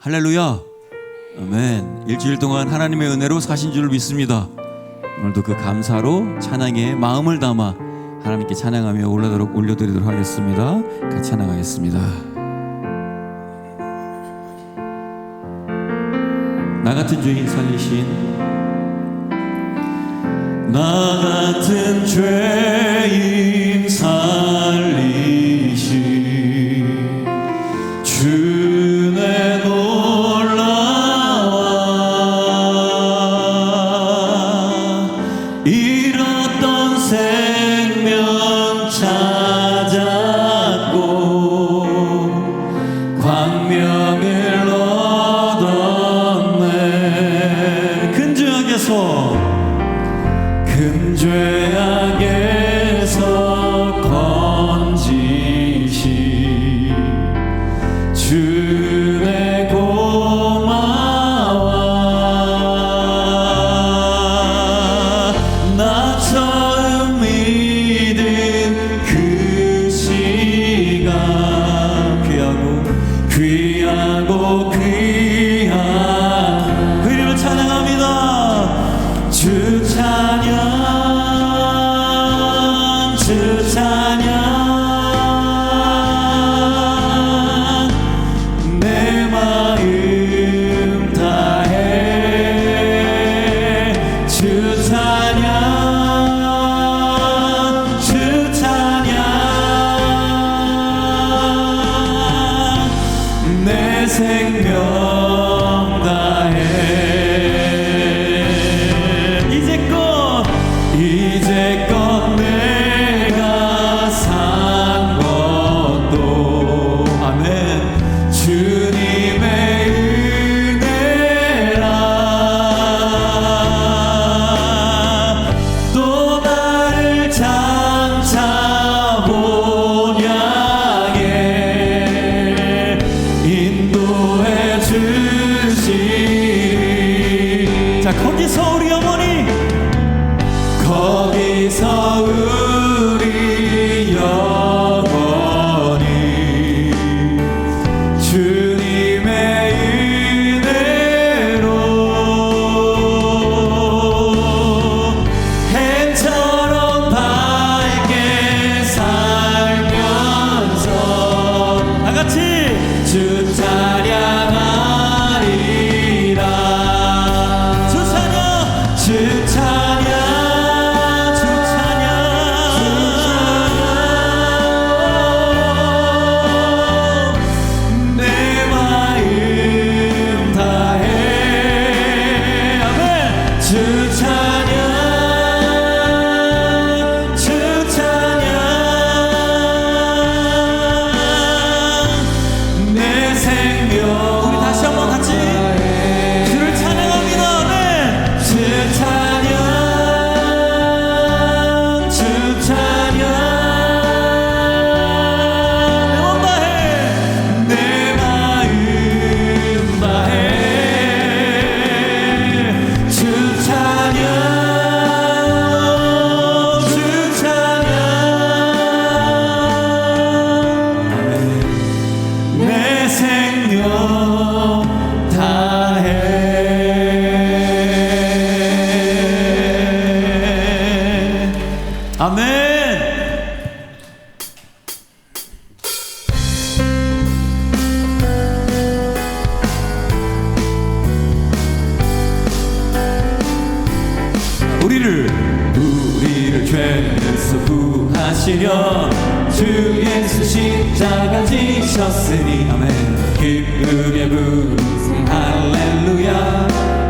할렐루야. 아멘. 일주일 동안 하나님의 은혜로 사신 줄 믿습니다. 오늘도 그 감사로 찬양의 마음을 담아 하나님께 찬양하며 올려드리도록 하겠습니다. 같이 찬양하겠습니다. 나 같은 죄인 살리신, 나 같은 죄인 살리신 주내 놀라와 잃었던 생명 찾았고 광명을 얻었네. 큰 죄악에서 건지시 주의 고마워. 나 처음 믿은 그 시간 귀하고 귀한 그 이름을 찬양합니다. 주 찬양, 주 찬양, 내 마음 다해. 주 찬양, 주 찬양, 내 생명 다해. 이제껏 내가 산 것도 아멘 주님의 은혜라. 또 나를 장차 본향에 인도해 주시리. 자, 거기서 우리 어머니, 거기서 우리 영원히 주님의 은혜로 해처럼 밝게 살면서 다같이 주 찬양하리라. 주 찬양, 주 찬양, 아멘. 우리를 죄에서 구하시려 주 예수 십자가 지셨으니 아멘. 기쁘게 부르세 할렐루야.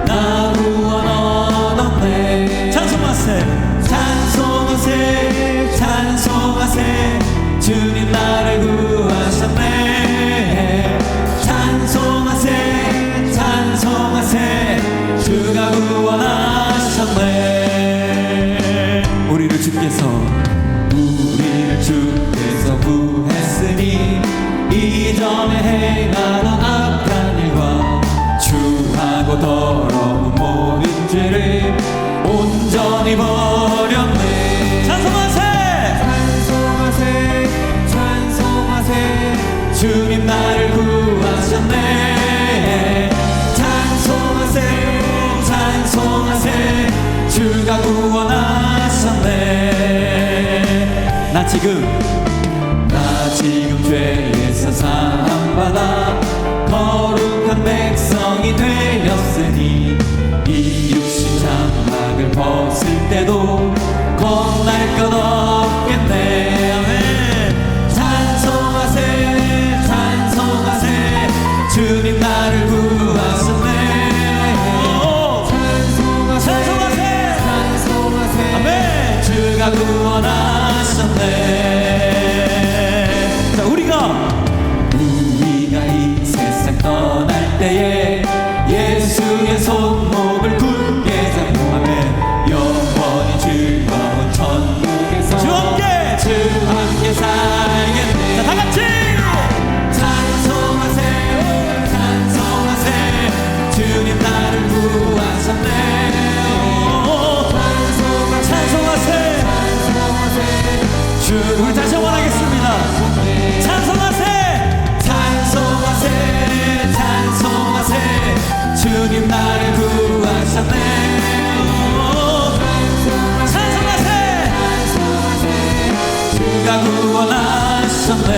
나 구원 얻었네. 찬송하세, 찬송하세, 찬송하세. 주님 나를 구하셨네. 찬송하세, 찬송하세. 주가 구원하셨네. 우리를 주께서 구했으니 이전에 행하던 악한 일과 추하고 더러운 모든 죄를 온전히 버렸네. 찬송하세, 찬송하세, 찬송하세. 나 지금 죄에서 사함받아 거룩한 백성이 되었으니 이 육신 장막을 벗을 때도 겁날 것 없겠네. 아멘. 찬송하세 찬송하세 주님 나를 구하셨네. 찬송하세 찬송하세 아멘. 주가 구원하셨네. 자, 우리가 이 세상 떠날 때에 예수의 손목을 굳게 잡고 아멘. 영원히 즐거운 천국에서 주 함께 살겠네. 자, 다같이 찬송하세 찬송하세 주님 나를 구하셨네. 찬송하세 주 우리 다시 한번 하겠습니다. 찬송하세 찬송하세 찬송하세 주님 나를 구하셨네. 찬송하세 주가 구원하셨네.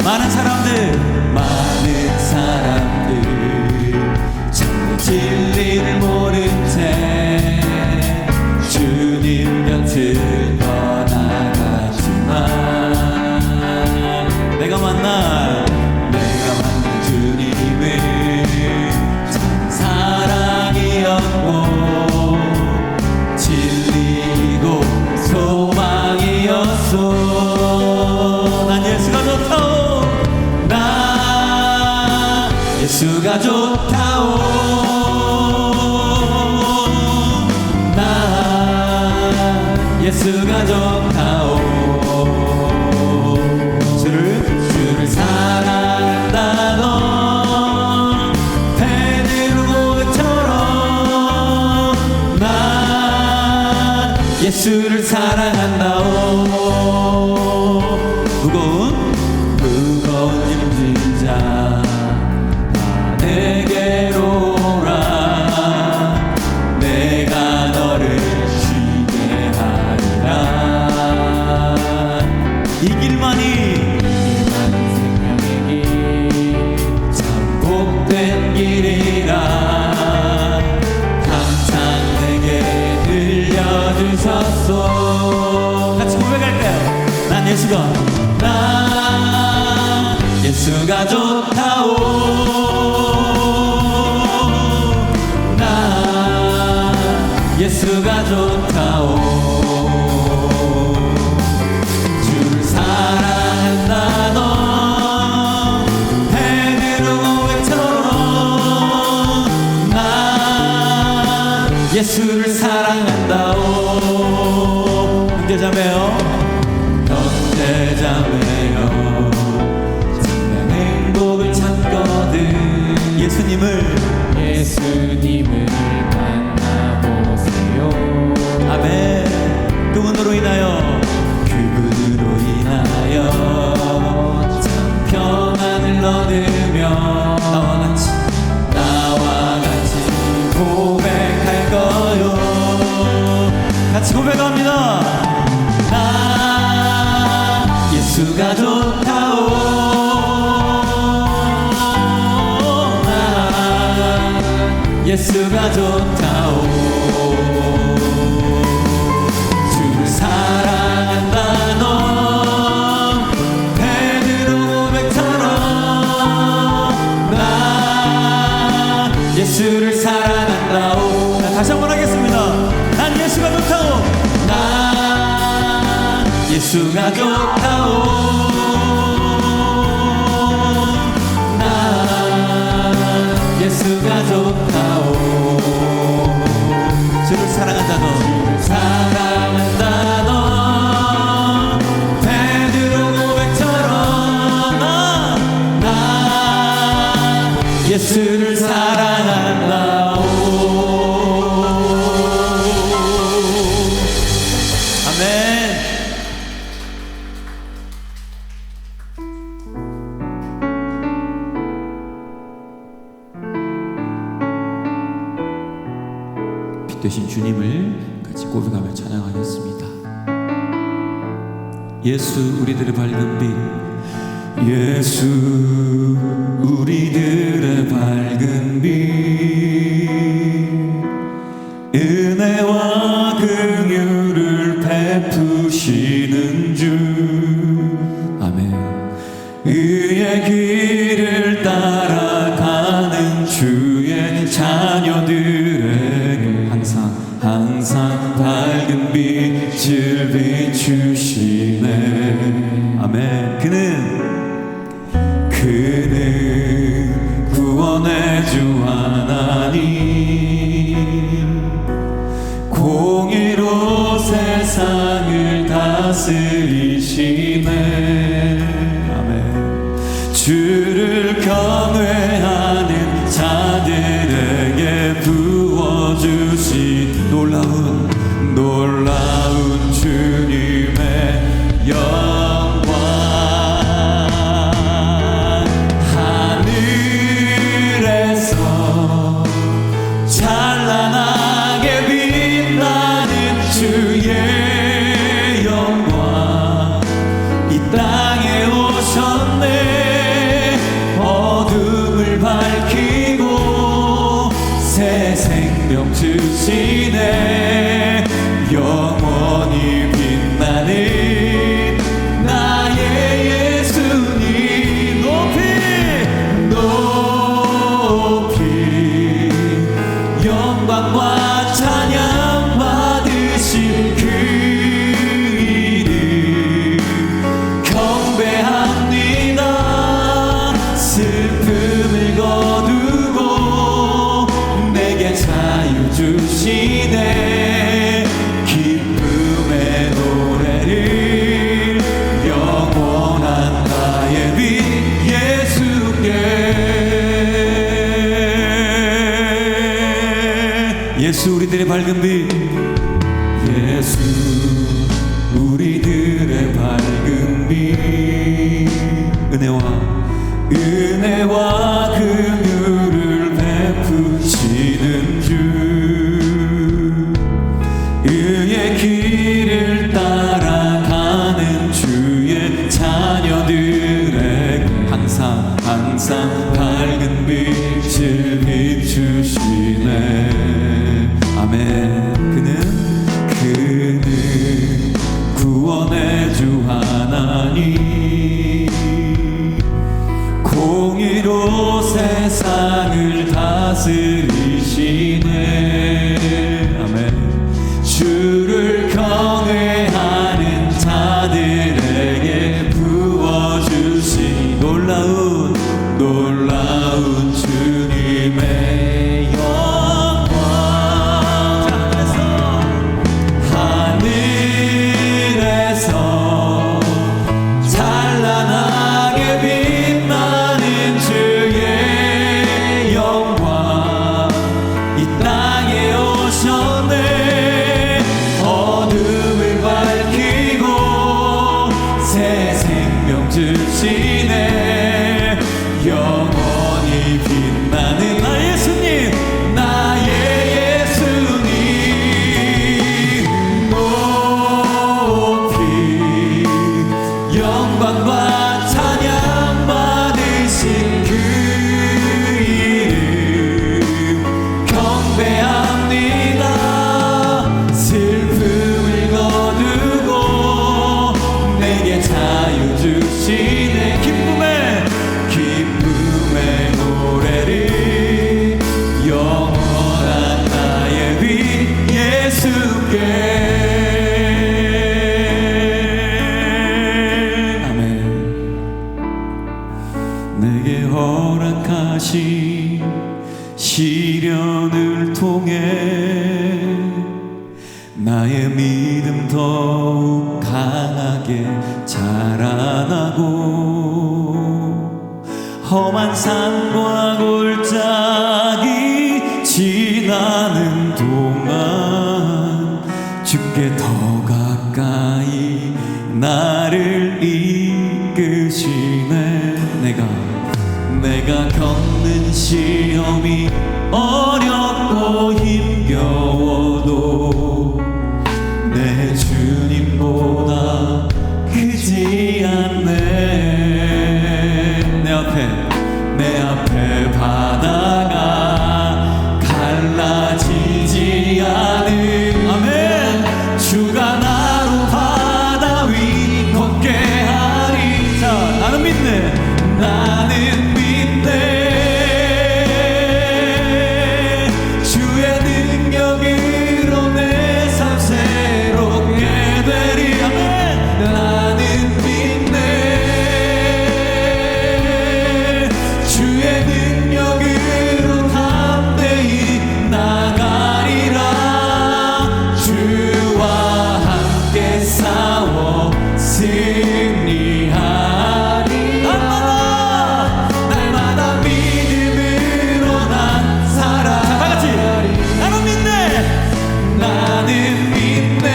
많은 사람들 참된 진리를 모른 채 주님 곁을 떠나갔지만 내가 만난 주님은 참 사랑이었고 진리이고 소망이었소. 난 예수가 좋다오. 난 예수가 좋다오. 난 예수가 좋다오. 주를 사랑한다. 넌 베드로 고백처럼 난 예수를 사랑한다오. 무거운 짐진 자 내게로 오라. 내가 너를 쉬게 하리라. 이 길만이 생명의 길 참 복된 길이라 항상 내게 들려주셨소. 같이 고백할까요? 난 예수가 좋다오. 난 예수가 좋다오. 주를 사랑한다. 넌 베드로 고백처럼 난 예수를 사랑한다오. 형제자매요 형제자매요 참된 행복을 찾거든 예수님을 만나보세요. 아멘. 그분으로 인하여 참 평안을 얻으며 나와 같이 고백할 거요. 같이 고백합니다. 나 예수가 좋다오. 나 예수가 좋다오. 주를 사랑한다. 넌 베드로 고백처럼 나 예수를 사랑한다오. 다시 한번 하겠습니다. 난 예수가 좋다오. 난 예수가 좋다오. 난 예수가 좋다오. 주를 사랑한다. 너 베드로 고백처럼 난 예수를 사랑한다오. 아멘. 빛 되신 주님을 같이 고백하며 찬양하겠습니다. 예수 우리들의 밝은 빛, 예수 우리들의 밝은 빛, 은혜와 긍휼을 베푸시는 주. 아멘. 의의 길을 따라가는 주의 자녀들에게 항상 밝은 빛을 비추시네. 아멘. 그는 구원의 주 하나님, 공의로 세상을 다스리시네. 아멘. 주를 경외하는 자들에게 부어주신 놀라운 주님의 영광. 하늘에서 찬란하게 빛나는 주의 영광, 이 땅에 오셨네. 어둠을 밝히고 새 생명 주시네. 영원히 빛나는 나의 예수님. 높이 영광과 찬양 받으신 그 이름 경배합니다. 슬픔을 거두고 내게 자유 주시네. 기쁨의 노래를 영원한 나의 빛 예수께. 예수 우리들의 밝은 빛, 예수 우리들의 밝은 빛, 은혜와 긍휼을 베푸시는 주. 의의 길을 따라가는 주의 자녀들에게 항상 밝은 빛을 비추시네. 아멘. 그는 구원의 주 하나님, 공의로 세상을 다스리시네. 아멘. 주를 경외하는 자들에게 부어주신 놀라운 주님의 영광. 하늘에서 찬란하게 빛나는 주의 영광, 이 땅에 오셨네. 어둠을 밝히고 새 생명 주시네. 영원히 빛나는 나의 예수님, 나의 예수님. 높이 영광과 찬양 받으신 그 이름 경배합니다. 슬픔을 거두고 내게 자유 주시네. 기쁨의 노래를 영원한 나의 빛 예수께. 아멘. 내게 허락하신 시련을 통해 나의 믿음 더욱 강하게 자라나고, 험한 산과 골짜기 지나는 동안 주께 더 가까이 나를 이끄시네. 내가 겪는 시험이 어렵고 힘겨워도 내 주님보다 그 달라지지 않네. 내 앞에 바다가 갈라지지 않음. 아멘. 주가 나로 바다 위 걷게 하리. 자, 나는 믿네. 나는 믿네. 주의 능력으로 내 삶 새롭게 되리. 아멘. 나는 믿네. 주의 능력으로 담대히 나가리라. 주와 함께 싸워 승리하리. 날마다 믿음으로 난 살아. 자, 다같이 나는 믿네. 나는 믿네.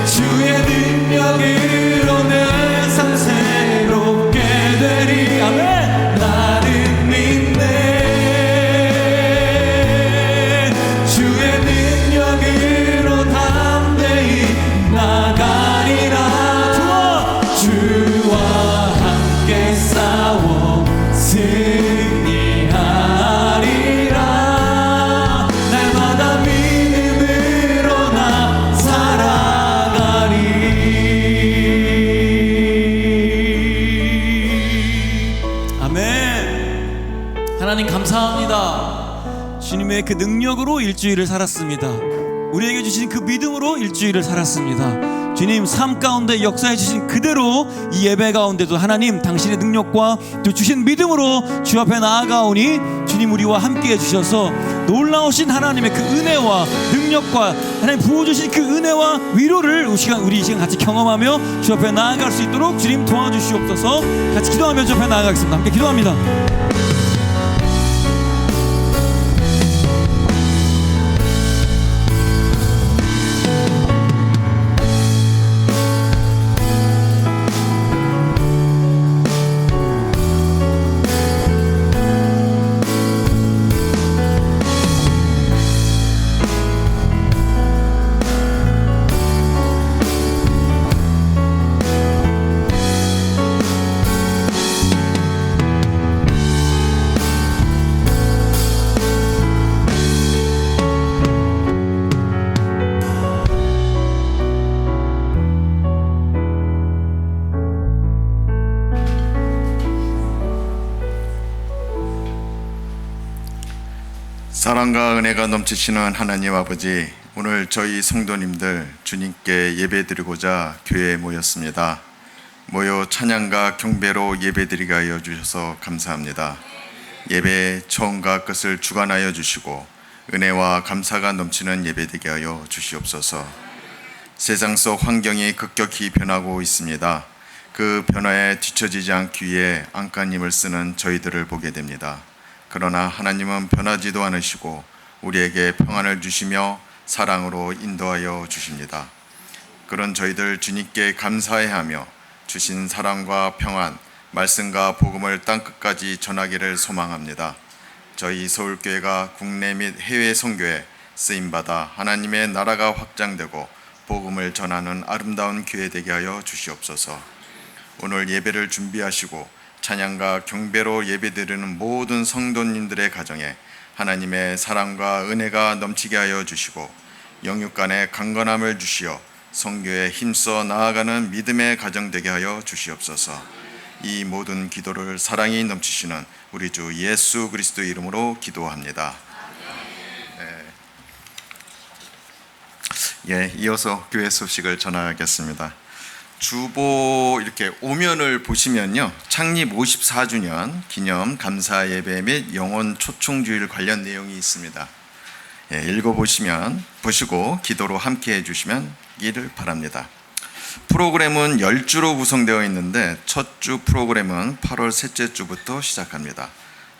주의 능력으로 내 삶 새롭게 되리. 아멘. 나는 믿네. 주의 능력으로 담대히 나가리라. 주와 함께 싸워 승리하리라. 날마다 믿음으로 나 살아가리. 아멘. 하나님 감사합니다. 주님의 그 능력으로 일주일을 살았습니다. 우리에게 주신 그 믿음으로 일주일을 살았습니다. 주님 삶 가운데 역사해 주신 그대로 이 예배 가운데도 하나님 당신의 능력과 또 주신 믿음으로 주 앞에 나아가오니 주님 우리와 함께 해주셔서 놀라우신 하나님의 그 은혜와 능력과 하나님 부어주신 그 은혜와 위로를 우리 이 시간 같이 경험하며 주 앞에 나아갈 수 있도록 주님 도와주시옵소서. 같이 기도하며 주 앞에 나아가겠습니다. 함께 기도합니다. 사랑과 은혜가 넘치시는 하나님 아버지, 오늘 저희 성도님들 주님께 예배드리고자 교회에 모였습니다. 모여 찬양과 경배로 예배드리게 하여 주셔서 감사합니다. 예배의 처음과 끝을 주관하여 주시고 은혜와 감사가 넘치는 예배되게 하여 주시옵소서. 세상 속 환경이 급격히 변하고 있습니다. 그 변화에 뒤처지지 않기 위해 안간힘을 쓰는 저희들을 보게 됩니다. 그러나 하나님은 변하지도 않으시고 우리에게 평안을 주시며 사랑으로 인도하여 주십니다. 그런 저희들 주님께 감사해야 하며 주신 사랑과 평안, 말씀과 복음을 땅끝까지 전하기를 소망합니다. 저희 서울교회가 국내 및 해외 선교에 쓰임받아 하나님의 나라가 확장되고 복음을 전하는 아름다운 교회 되게 하여 주시옵소서. 오늘 예배를 준비하시고 찬양과 경배로 예배드리는 모든 성도님들의 가정에 하나님의 사랑과 은혜가 넘치게 하여 주시고 영육간의 강건함을 주시어 선교에 힘써 나아가는 믿음의 가정 되게 하여 주시옵소서. 이 모든 기도를 사랑이 넘치시는 우리 주 예수 그리스도 이름으로 기도합니다. 이어서 교회 소식을 전하겠습니다. 주보 이렇게 오면을 보시면요, 창립 54주년 기념 감사 예배 및 영혼 초청주일 관련 내용이 있습니다. 읽어보시면 보시고 기도로 함께 해주시면 이를 바랍니다. 프로그램은 10주로 구성되어 있는데 첫 주 프로그램은 8월 셋째 주부터 시작합니다.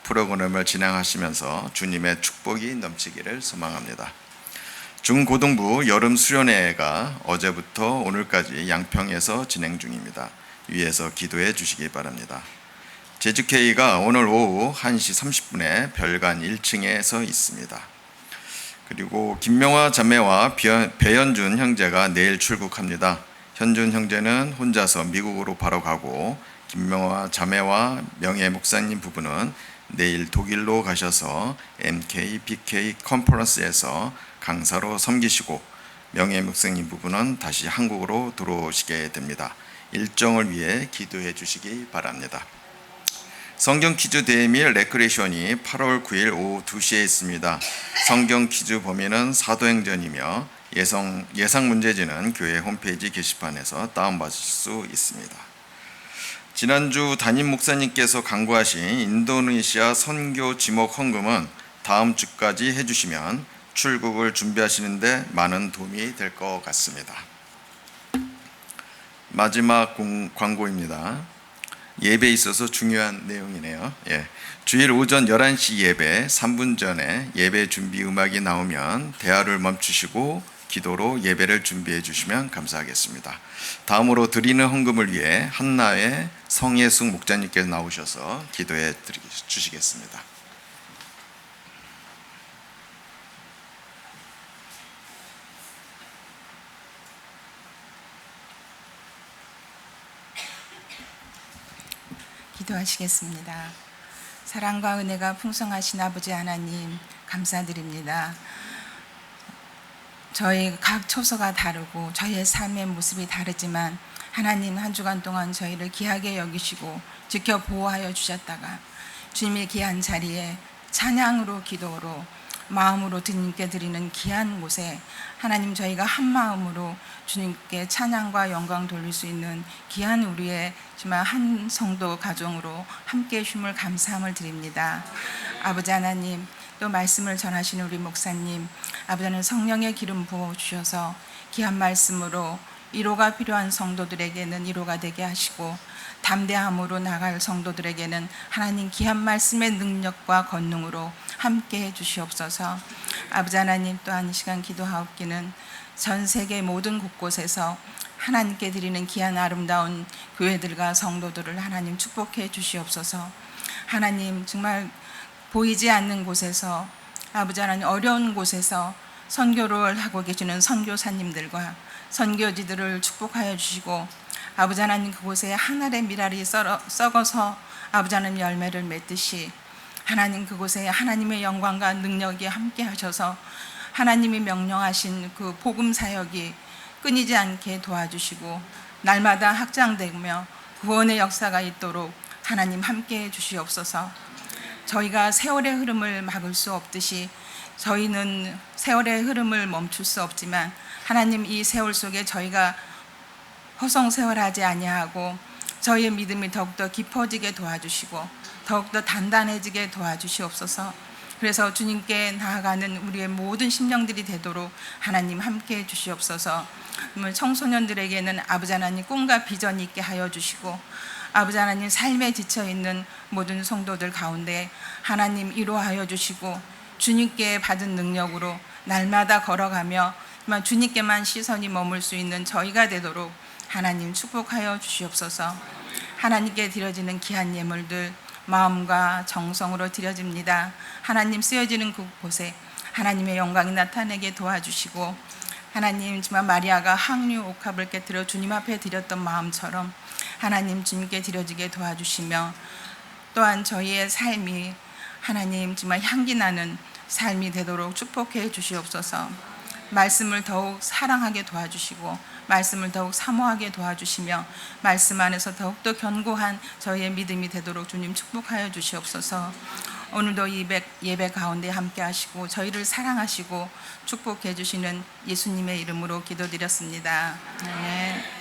프로그램을 진행하시면서 주님의 축복이 넘치기를 소망합니다. 중고등부 여름 수련회가 어제부터 오늘까지 양평에서 진행 중입니다. 위에서 기도해 주시기 바랍니다. 재직회의가 오늘 오후 1시 30분에 별관 1층에서 있습니다. 그리고 김명화 자매와 배현준 형제가 내일 출국합니다. 현준 형제는 혼자서 미국으로 바로 가고 김명화 자매와 명예 목사님 부부는 내일 독일로 가셔서 MK, BK 컨퍼런스에서 강사로 섬기시고 명예 목사님 부부는 다시 한국으로 들어오시게 됩니다. 일정을 위해 기도해 주시기 바랍니다. 성경 퀴즈 대회 및 레크레이션이 8월 9일 오후 2시에 있습니다. 성경 퀴즈 범위는 사도행전이며 예상 문제지는 교회 홈페이지 게시판에서 다운받을 수 있습니다. 지난주 담임 목사님께서 강구하신 인도네시아 선교 지목 헌금은 다음 주까지 해주시면 출국을 준비하시는데 많은 도움이 될 것 같습니다. 마지막 광고입니다. 예배에 있어서 중요한 내용이네요. 주일 오전 11시 예배 3분 전에 예배 준비 음악이 나오면 대화를 멈추시고 기도로 예배를 준비해 주시면 감사하겠습니다. 다음으로 드리는 헌금을 위해 한나의 성예숙 목자님께서 나오셔서 기도해 주시겠습니다. 기도하시겠습니다. 사랑과 은혜가 풍성하신 아버지 하나님 감사드립니다. 저희 각 처소가 다르고 저희의 삶의 모습이 다르지만 하나님 한 주간 동안 저희를 귀하게 여기시고 지켜 보호하여 주셨다가 주님의 귀한 자리에 찬양으로 기도로 마음으로 주님께 드리는 귀한 곳에 하나님 저희가 한 마음으로 주님께 찬양과 영광 돌릴 수 있는 귀한 우리의 정말 한 성도 가정으로 함께 주심을 감사함을 드립니다. 아버지 하나님 또 말씀을 전하시는 우리 목사님 아버지 하나님 성령의 기름 부어주셔서 귀한 말씀으로 위로가 필요한 성도들에게는 위로가 되게 하시고 담대함으로 나갈 성도들에게는 하나님 귀한 말씀의 능력과 권능으로 함께해 주시옵소서. 아버지 하나님 또한 이 시간 기도하옵기는 전 세계 모든 곳곳에서 하나님께 드리는 귀한 아름다운 교회들과 성도들을 하나님 축복해 주시옵소서. 하나님 정말 보이지 않는 곳에서 아버지 하나님 어려운 곳에서 선교를 하고 계시는 선교사님들과 선교지들을 축복하여 주시고 아버지 하나님 그곳에 하늘의 미랄이 썩어서 아버지 하나님 열매를 맺듯이 하나님 그곳에 하나님의 영광과 능력이 함께 하셔서 하나님이 명령하신 그 복음 사역이 끊이지 않게 도와주시고 날마다 확장되며 구원의 역사가 있도록 하나님 함께 주시옵소서. 저희가 세월의 흐름을 막을 수 없듯이 저희는 세월의 흐름을 멈출 수 없지만 하나님 이 세월 속에 저희가 허송세월하지 아니하고 저희의 믿음이 더욱더 깊어지게 도와주시고 더욱더 단단해지게 도와주시옵소서. 그래서 주님께 나아가는 우리의 모든 심령들이 되도록 하나님 함께해 주시옵소서. 청소년들에게는 아버지 하나님 꿈과 비전이 있게 하여 주시고 아버지 하나님 삶에 지쳐있는 모든 성도들 가운데 하나님 위로하여 주시고 주님께 받은 능력으로 날마다 걸어가며 주님께만 시선이 머물 수 있는 저희가 되도록 하나님 축복하여 주시옵소서. 하나님께 드려지는 귀한 예물들 마음과 정성으로 드려집니다. 하나님 쓰여지는 그곳에 하나님의 영광이 나타내게 도와주시고 하나님 정말 마리아가 항류 옥합을 깨뜨려 주님 앞에 드렸던 마음처럼 하나님 주님께 드려지게 도와주시며 또한 저희의 삶이 하나님 정말 향기 나는 삶이 되도록 축복해 주시옵소서. 말씀을 더욱 사랑하게 도와주시고 말씀을 더욱 사모하게 도와주시며 말씀 안에서 더욱더 견고한 저희의 믿음이 되도록 주님 축복하여 주시옵소서. 오늘도 예배 가운데 함께 하시고 저희를 사랑하시고 축복해 주시는 예수님의 이름으로 기도드렸습니다. 아멘.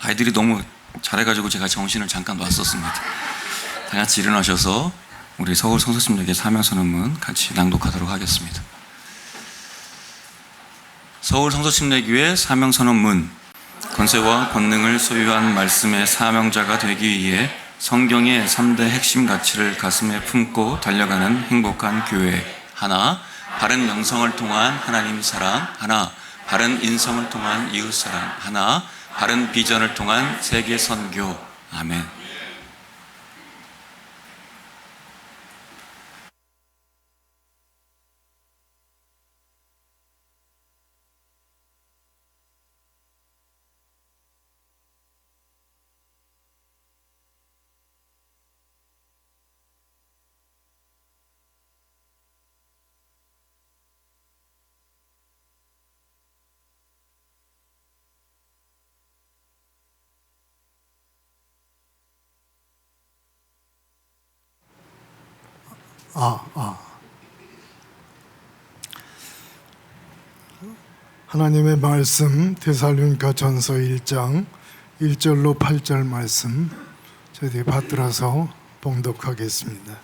아이들이 너무 잘해가지고 제가 정신을 잠깐 놨었습니다. 다 같이 일어나셔서 우리 서울 성서심리학의 사명선언문 같이 낭독하도록 하겠습니다. 서울 성서심리교회 사명선언문. 권세와 권능을 소유한 말씀의 사명자가 되기 위해 성경의 3대 핵심 가치를 가슴에 품고 달려가는 행복한 교회. 하나, 바른 영성을 통한 하나님 사랑. 하나, 바른 인성을 통한 이웃 사랑. 하나, 바른 비전을 통한 세계 선교. 아멘. 하나님의 말씀 데살로니가 전서 1장 1절로 8절 말씀 저희들이 받들어서 봉독하겠습니다.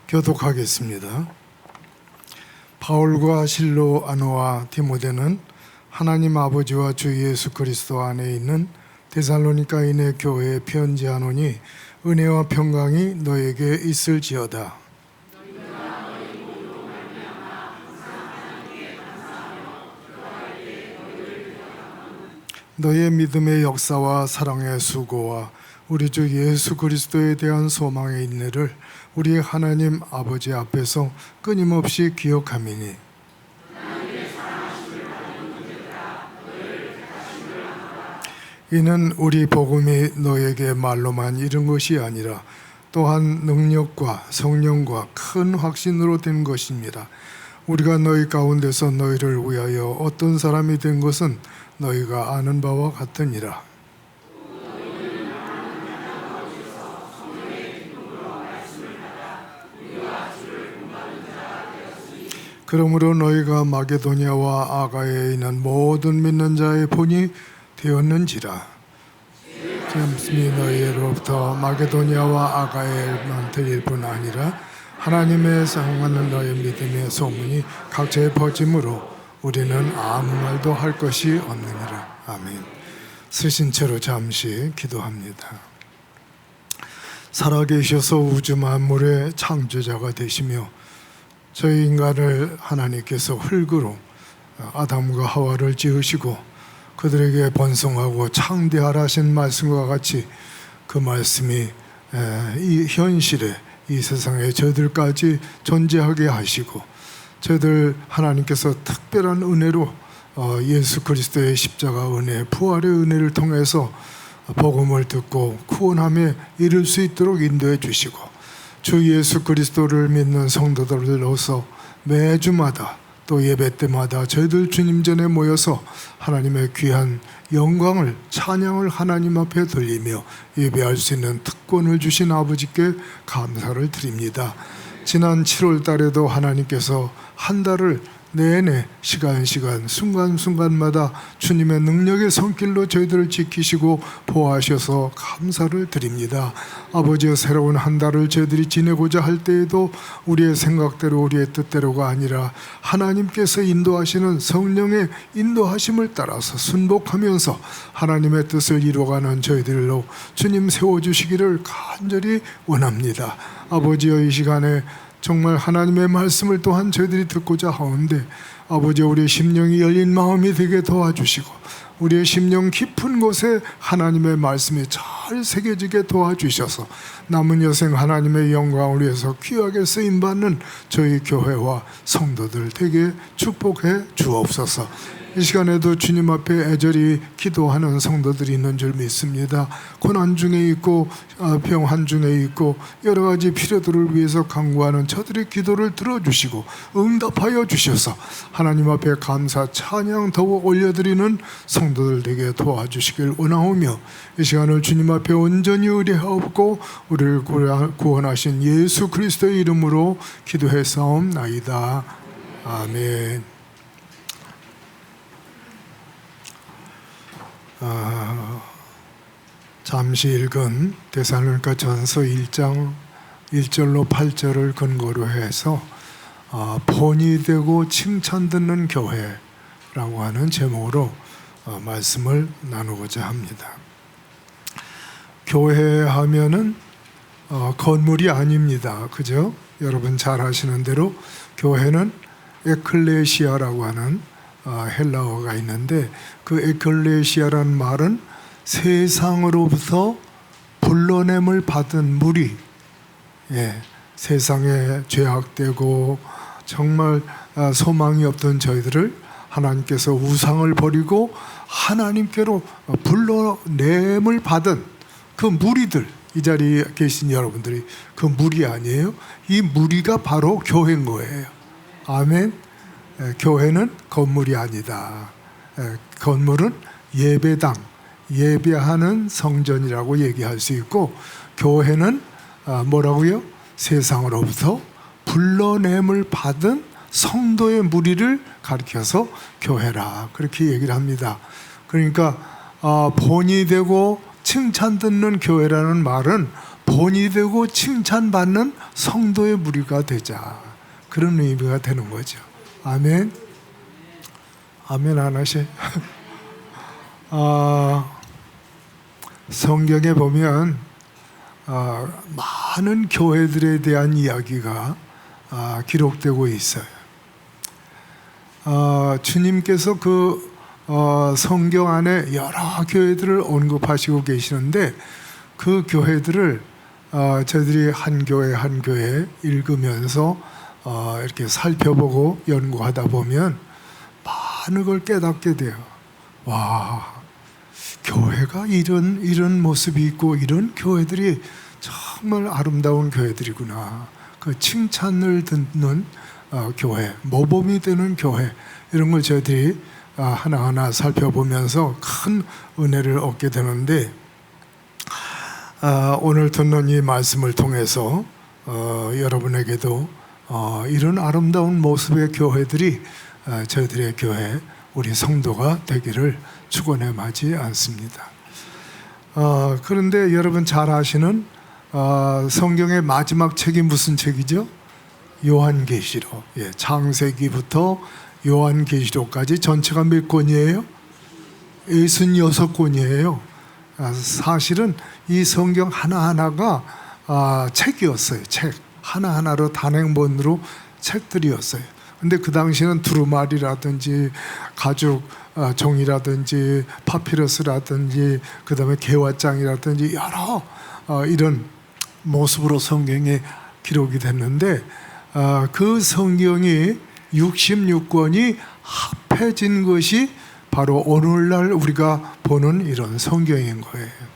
교독하겠습니다. 바울과 실로 아노와 디모데는 하나님 아버지와 주 예수 그리스도 안에 있는 데살로니가인의 교회에 편지하노니 은혜와 평강이 너에게 있을지어다. 너의 믿음의 역사와 사랑의 수고와 우리 주 예수 그리스도에 대한 소망의 인내를 우리 하나님 아버지 앞에서 끊임없이 기억함이니 이는 우리 복음이 너에게 말로만 이른 것이 아니라 또한 능력과 성령과 큰 확신으로 된 것입니다. 우리가 너희 가운데서 너희를 위하여 어떤 사람이 된 것은 너희가 아는 바와 같으니라. 그러므로 너희가 마게도냐와 아가야에 있는 모든 믿는 자의 본이 되었는지라. 잠시 너희로부터 마게도냐와 아가야에만 들릴 뿐 아니라 하나님의 사랑하는 너희 믿음의 소문이 각처에 퍼짐으로 우리는 아무 말도 할 것이 없느니라. 아멘. 쓰신 채로 잠시 기도합니다. 살아계셔서 우주 만물의 창조자가 되시며 저희 인간을 하나님께서 흙으로 아담과 하와를 지으시고 그들에게 번성하고 창대하라 하신 말씀과 같이 그 말씀이 이 현실에 이 세상에 저희들까지 존재하게 하시고 저희들 하나님께서 특별한 은혜로 예수 그리스도의 십자가 은혜, 부활의 은혜를 통해서 복음을 듣고 구원함에 이를 수 있도록 인도해 주시고 주 예수 그리스도를 믿는 성도들로서 매주마다 또 예배 때마다 저희들 주님 전에 모여서 하나님의 귀한 영광을 찬양을 하나님 앞에 돌리며 예배할 수 있는 특권을 주신 아버지께 감사를 드립니다. 지난 7월 달에도 하나님께서 한 달을 내내 시간 순간순간마다 주님의 능력의 손길로 저희들을 지키시고 보호하셔서 감사를 드립니다. 아버지의 새로운 한 달을 저희들이 지내고자 할 때에도 우리의 생각대로 우리의 뜻대로가 아니라 하나님께서 인도하시는 성령의 인도하심을 따라서 순복하면서 하나님의 뜻을 이루어가는 저희들로 주님 세워주시기를 간절히 원합니다. 아버지여 이 시간에 정말 하나님의 말씀을 또한 저희들이 듣고자 하오는데 아버지 우리의 심령이 열린 마음이 되게 도와주시고 우리의 심령 깊은 곳에 하나님의 말씀이 잘 새겨지게 도와주셔서 남은 여생 하나님의 영광을 위해서 귀하게 쓰임받는 저희 교회와 성도들 되게 축복해 주옵소서. 이 시간에도 주님 앞에 애절히 기도하는 성도들이 있는 줄 믿습니다. 고난 중에 있고 병환 중에 있고 여러 가지 필요들을 위해서 간구하는 저들의 기도를 들어주시고 응답하여 주셔서 하나님 앞에 감사 찬양 더욱 올려드리는 성도들 되게 도와주시길 원하오며 이 시간을 주님 앞에 온전히 의뢰하옵고 우리를 구원하신 예수 그리스도의 이름으로 기도해 싸움나이다. 아멘. 잠시 읽은 데살로니가 전서 1장 1절로 8절을 근거로 해서 본이 되고 칭찬 듣는 교회라고 하는 제목으로 말씀을 나누고자 합니다. 교회 하면은 건물이 아닙니다. 그죠? 여러분 잘 아시는 대로 교회는 에클레시아라고 하는 헬라어가 있는데 그 에클레시아라는 말은 세상으로부터 불러냄을 받은 무리, 세상에 죄악되고 정말 소망이 없던 저희들을 하나님께서 우상을 버리고 하나님께로 불러냄을 받은 그 무리들, 이 자리에 계신 여러분들이 그 무리 아니에요? 이 무리가 바로 교회인 거예요. 아멘. 교회는 건물이 아니다. 건물은 예배당, 예배하는 성전이라고 얘기할 수 있고, 교회는 뭐라고요? 세상으로부터 불러냄을 받은 성도의 무리를 가리켜서 교회라, 그렇게 얘기를 합니다. 그러니까 본이 되고 칭찬 듣는 교회라는 말은 본이 되고 칭찬받는 성도의 무리가 되자, 그런 의미가 되는 거죠. 아멘. 아멘 안 하시? 성경에 보면 많은 교회들에 대한 이야기가 기록되고 있어요. 주님께서 그 성경 안에 여러 교회들을 언급하시고 계시는데, 그 교회들을 저희들이 한 교회 한 교회 읽으면서 이렇게 살펴보고 연구하다 보면 많은 걸 깨닫게 돼요. 와, 교회가 이런 모습이 있고 이런 교회들이 정말 아름다운 교회들이구나. 그 칭찬을 듣는 교회, 모범이 되는 교회, 이런 걸 저희들이 하나하나 살펴보면서 큰 은혜를 얻게 되는데, 오늘 듣는 이 말씀을 통해서 여러분에게도 이런 아름다운 모습의 교회들이 저희들의 교회, 우리 성도가 되기를 축원해마지 않습니다. 그런데 여러분 잘 아시는 성경의 마지막 책이 무슨 책이죠? 요한계시록. 창세기부터 요한계시록까지 전체가 몇 권이에요? 66권이에요. 사실은 이 성경 하나하나가 책이었어요. 책 하나하나로 단행본으로 책들이었어요. 근데 그 당시는 두루마리라든지 가죽 종이라든지 파피러스라든지 그 다음에 개화장이라든지 여러 이런 모습으로 성경에 기록이 됐는데, 그 성경이 66권이 합해진 것이 바로 오늘날 우리가 보는 이런 성경인 거예요.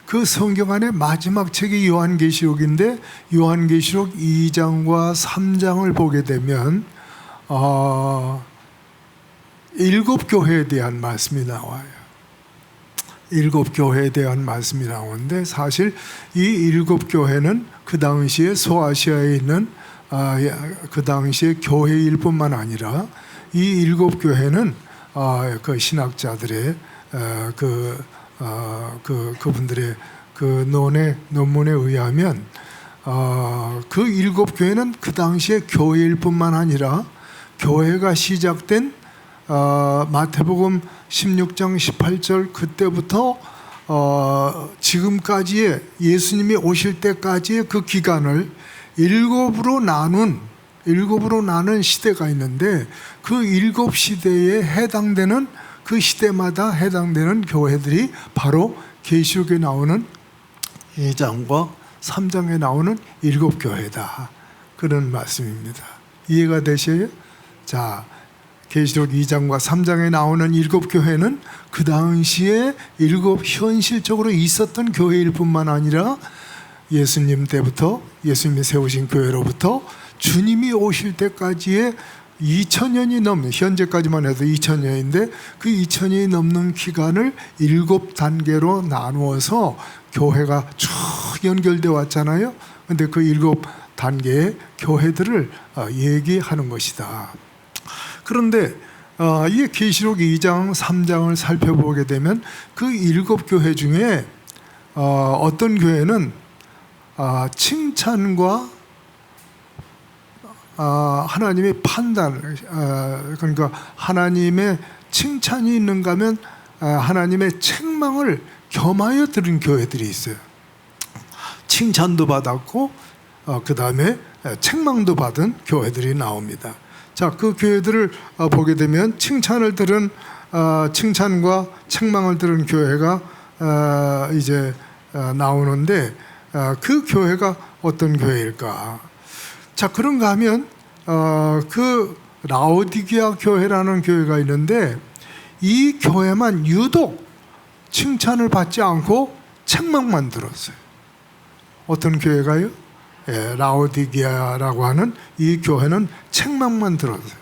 그 성경 안에 마지막 책이 요한계시록인데, 요한계시록 2장과 3장을 보게 되면 7교회에 대한 말씀이 나와요. 7교회에 대한 말씀이 나오는데, 사실 이 7교회는 그 당시에 소아시아에 있는 그 당시에 교회일 뿐만 아니라 이 7교회는 그 신학자들의 그분들의 그 논문에 의하면 그 7교회는 그 당시에 교회일 뿐만 아니라 교회가 시작된 마태복음 16장 18절 그때부터 지금까지의 예수님이 오실 때까지의 그 기간을 일곱으로 나눈 시대가 있는데, 그 7시대에 해당되는, 그 시대마다 해당되는 교회들이 바로 계시록에 나오는 2장과 3장에 나오는 7교회다, 그런 말씀입니다. 이해가 되셔요? 자, 계시록 2장과 3장에 나오는 7교회는 그 당시에 현실적으로 있었던 교회일 뿐만 아니라 예수님 때부터, 예수님이 세우신 교회로부터 주님이 오실 때까지의 2000년이 넘는, 현재까지만 해도 2000년인데 그 2000년이 넘는 기간을 7단계로 나누어서 교회가 쭉 연결되어 왔잖아요. 근데 그 7단계의 교회들을 얘기하는 것이다. 그런데 이 계시록 2장, 3장을 살펴보게 되면 그 7교회 중에 어떤 교회는 칭찬과 하나님의 판단, 그러니까 하나님의 칭찬이 있는가 하면 하나님의 책망을 겸하여 들은 교회들이 있어요. 칭찬도 받았고 그 다음에 책망도 받은 교회들이 나옵니다. 자, 그 교회들을 보게 되면 칭찬을 들은 칭찬과 책망을 들은 교회가 이제 나오는데 그 교회가 어떤 교회일까? 자, 그런가 하면 그 라오디게아 교회라는 교회가 있는데 이 교회만 유독 칭찬을 받지 않고 책망만 들었어요. 어떤 교회가요? 라오디게아라고 하는 이 교회는 책망만 들었어요.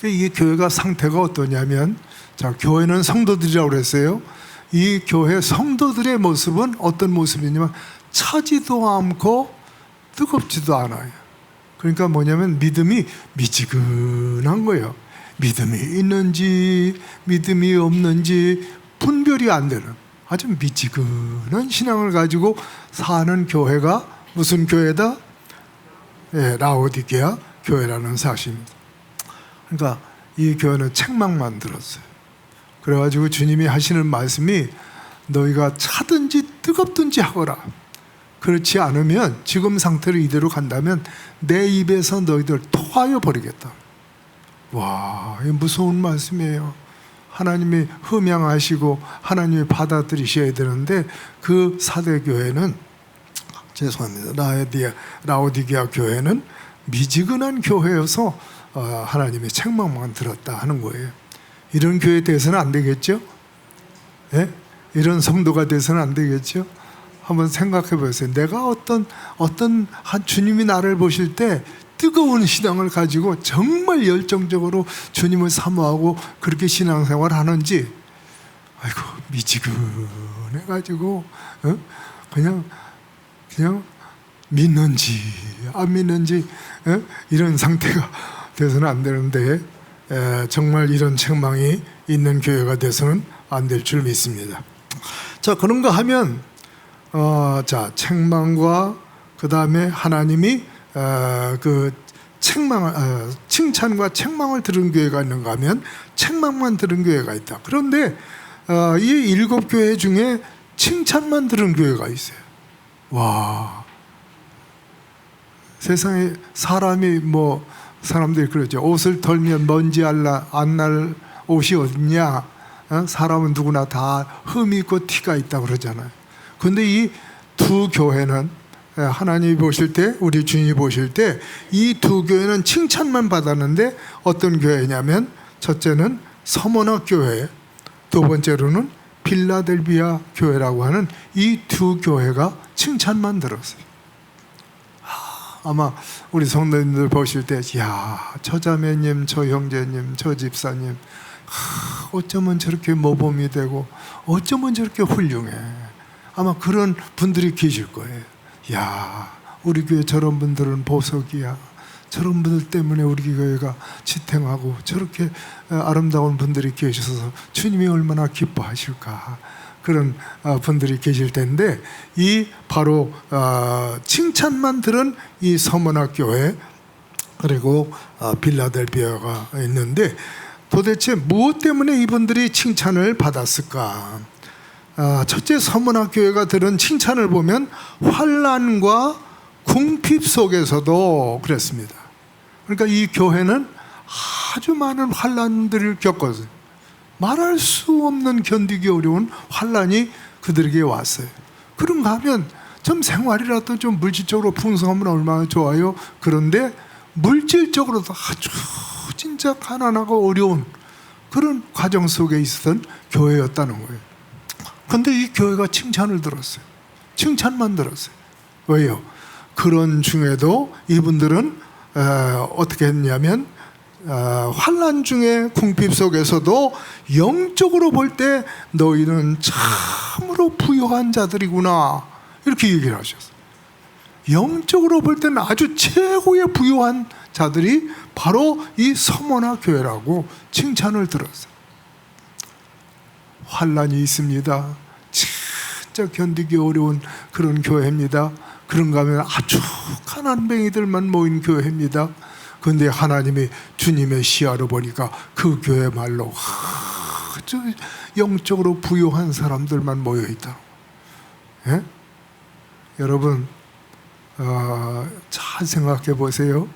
이 교회가 상태가 어떠냐면, 자, 교회는 성도들이라고 그랬어요. 이 교회 성도들의 모습은 어떤 모습이냐면 차지도 않고 뜨겁지도 않아요. 그러니까 뭐냐면 믿음이 미지근한 거예요. 믿음이 있는지 믿음이 없는지 분별이 안 되는 아주 미지근한 신앙을 가지고 사는 교회가 무슨 교회다? 라오디게아 교회라는 사실입니다. 그러니까 이 교회는 책망만 들었어요. 그래가지고 주님이 하시는 말씀이 너희가 차든지 뜨겁든지 하거라. 그렇지 않으면 지금 상태로 이대로 간다면 내 입에서 너희들 토하여 버리겠다. 와, 이 무서운 말씀이에요. 하나님이 흠양하시고 하나님이 받아들이셔야 되는데 그 사대교회는, 죄송합니다, 라오디게아 교회는 미지근한 교회여서 하나님의 책망만 들었다 하는 거예요. 이런 교회 돼서는 안 되겠죠? 예? 이런 성도가 돼서는 안 되겠죠? 한번 생각해 보세요. 내가 어떤 주님이 나를 보실 때 뜨거운 신앙을 가지고 정말 열정적으로 주님을 사모하고 그렇게 신앙생활을 하는지, 아이고 미지근해 가지고 그냥 믿는지 안 믿는지 이런 상태가 돼서는 안 되는데, 정말 이런 책망이 있는 교회가 돼서는 안 될 줄 믿습니다. 자, 그런가 하면 자, 책망과 그 다음에 하나님이 그 칭찬과 책망을 들은 교회가 있는가 하면 책망만 들은 교회가 있다. 그런데 이 7교회 중에 칭찬만 들은 교회가 있어요. 와, 세상에 사람이 사람들이 그러죠. 옷을 털면 먼지 안 날 옷이 어딨냐? 사람은 누구나 다 흠이 있고 티가 있다 그러잖아요. 그런데 이 두 교회는 하나님이 보실 때, 우리 주님이 보실 때 이 두 교회는 칭찬만 받았는데 어떤 교회냐면, 첫째는 서머나 교회, 두 번째로는 필라델비아 교회라고 하는 이 두 교회가 칭찬만 들었어요. 아마 우리 성도님들 보실 때, 야, 저 자매님, 저 형제님, 저 집사님, 어쩌면 저렇게 모범이 되고 어쩌면 저렇게 훌륭해. 아마 그런 분들이 계실 거예요. 야, 우리 교회 저런 분들은 보석이야. 저런 분들 때문에 우리 교회가 지탱하고 저렇게 아름다운 분들이 계셔서 주님이 얼마나 기뻐하실까. 그런 분들이 계실 텐데, 이 바로 칭찬만 들은 이 서머나 교회 그리고 필라델비아가 있는데, 도대체 무엇 때문에 이분들이 칭찬을 받았을까? 첫째, 서머나 교회가 들은 칭찬을 보면 환난과 궁핍 속에서도 그랬습니다. 그러니까 이 교회는 아주 많은 환난들을 겪었어요. 말할 수 없는, 견디기 어려운 환난이 그들에게 왔어요. 그런가 하면 좀 생활이라도 좀 물질적으로 풍성하면 얼마나 좋아요. 그런데 물질적으로도 아주 진짜 가난하고 어려운 그런 과정 속에 있었던 교회였다는 거예요. 그런데 이 교회가 칭찬을 들었어요. 칭찬만 들었어요. 왜요? 그런 중에도 이분들은 어떻게 했냐면, 환난 중에 궁핍 속에서도 영적으로 볼 때 너희는 참으로 부유한 자들이구나, 이렇게 얘기를 하셨어요. 영적으로 볼 때는 아주 최고의 부유한 자들이 바로 이 서머나 교회라고 칭찬을 들었어요. 환난이 있습니다. 진짜 견디기 어려운 그런 교회입니다. 그런가 하면 아주 가난뱅이들만 모인 교회입니다. 그런데 하나님이 주님의 시야로 보니까 그 교회 말로 아주 영적으로 부유한 사람들만 모여 있다. 예? 여러분 잘 생각해 보세요.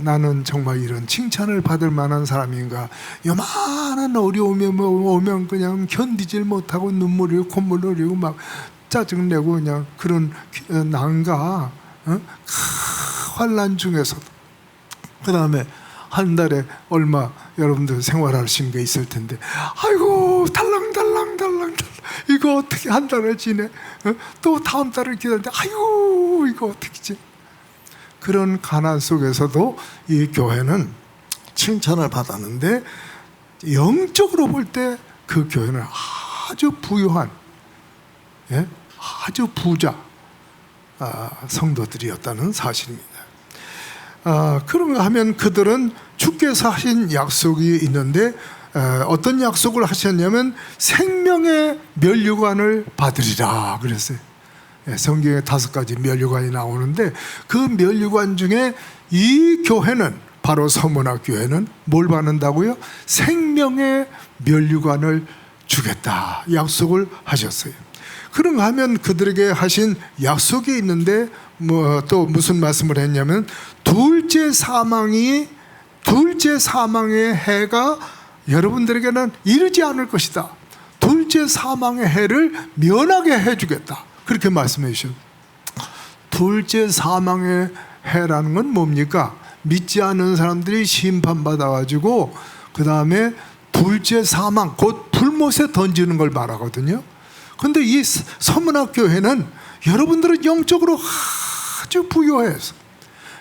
나는 정말 이런 칭찬을 받을 만한 사람인가? 요만한 어려움이 오면 그냥 견디질 못하고 눈물이 콧물 흘리고 막 짜증내고 그냥 그런 난가? 환난 중에서도 그 다음에 한 달에 얼마 여러분들 생활하신 게 있을 텐데 아이고 달랑달랑 이거 어떻게 한 달을 지내? 또 다음 달을 기다리는데 아이고 이거 어떻게 지내? 그런 가난 속에서도 이 교회는 칭찬을 받았는데 영적으로 볼 때 그 교회는 아주 부유한 아주 부자 성도들이었다는 사실입니다. 그런가 하면 그들은 주께서 하신 약속이 있는데 어떤 약속을 하셨냐면 생명의 면류관을 받으리라 그랬어요. 성경에 5가지 면류관이 나오는데 그 면류관 중에 이 교회는 바로 서문학 교회는 뭘 받는다고요? 생명의 면류관을 주겠다 약속을 하셨어요. 그런가 하면 그들에게 하신 약속이 있는데 또 무슨 말씀을 했냐면 둘째 사망의 해가 여러분들에게는 이르지 않을 것이다. 둘째 사망의 해를 면하게 해주겠다. 그렇게 말씀해 주셨어요. 둘째 사망의 해라는 건 뭡니까? 믿지 않는 사람들이 심판받아가지고 그 다음에 둘째 사망 곧 불못에 던지는 걸 말하거든요. 그런데 이 서문학 교회는 여러분들은 영적으로 아주 부유해서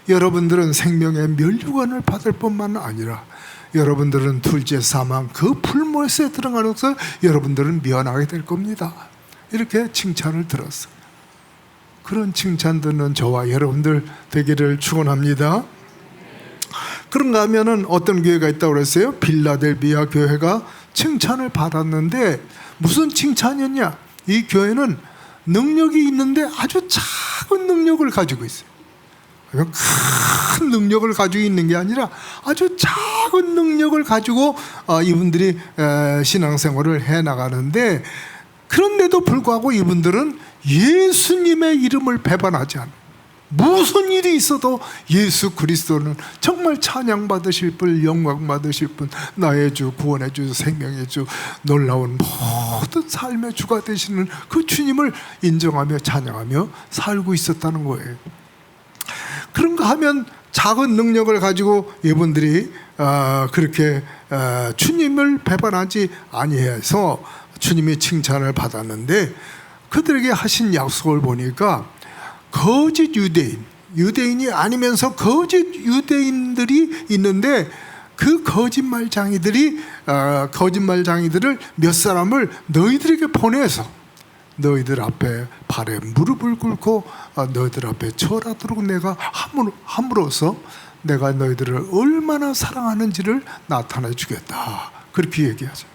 여러분들은 생명의 면류관을 받을 뿐만 아니라 여러분들은 둘째 사망 그 불못에 들어가면서 여러분들은 면하게 될 겁니다. 이렇게 칭찬을 들었어요. 그런 칭찬 듣는 저와 여러분들 되기를 축원합니다. 그런가 하면은 어떤 교회가 있다고 그랬어요? 빌라델비아 교회가 칭찬을 받았는데 무슨 칭찬이었냐? 이 교회는 능력이 있는데 아주 작은 능력을 가지고 있어요. 큰 능력을 가지고 있는 게 아니라 아주 작은 능력을 가지고 이분들이 신앙생활을 해나가는데 그런데도 불구하고 이분들은 예수님의 이름을 배반하지 않아요. 무슨 일이 있어도 예수 그리스도는 정말 찬양받으실 분, 영광받으실 분, 나의 주, 구원의 주, 생명의 주, 놀라운 모든 삶의 주가 되시는 그 주님을 인정하며 찬양하며 살고 있었다는 거예요. 그런가 하면 작은 능력을 가지고 이분들이 그렇게 주님을 배반하지 아니해서 주님이 칭찬을 받았는데 그들에게 하신 약속을 보니까 거짓 유대인이 아니면서 거짓 유대인들이 있는데 그 거짓말쟁이들을 몇 사람을 너희들에게 보내서 너희들 앞에 발에 무릎을 꿇고 너희들 앞에 절하도록 내가 함으로써 내가 너희들을 얼마나 사랑하는지를 나타내 주겠다. 그렇게 얘기하죠.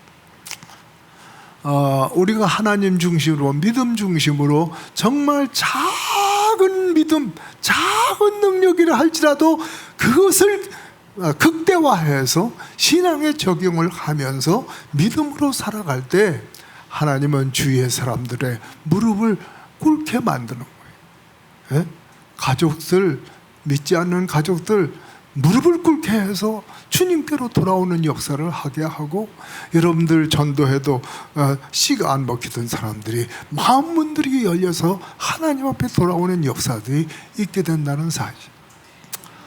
우리가 하나님 중심으로 믿음 중심으로 정말 작은 믿음, 작은 능력이라 할지라도 그것을 극대화해서 신앙에 적용을 하면서 믿음으로 살아갈 때 하나님은 주위의 사람들의 무릎을 꿇게 만드는 거예요. 가족들, 믿지 않는 가족들 무릎을 꿇게 해서 주님께로 돌아오는 역사를 하게 하고 여러분들 전도해도 씨가 안 먹히던 사람들이 마음 문들이 열려서 하나님 앞에 돌아오는 역사들이 있게 된다는 사실.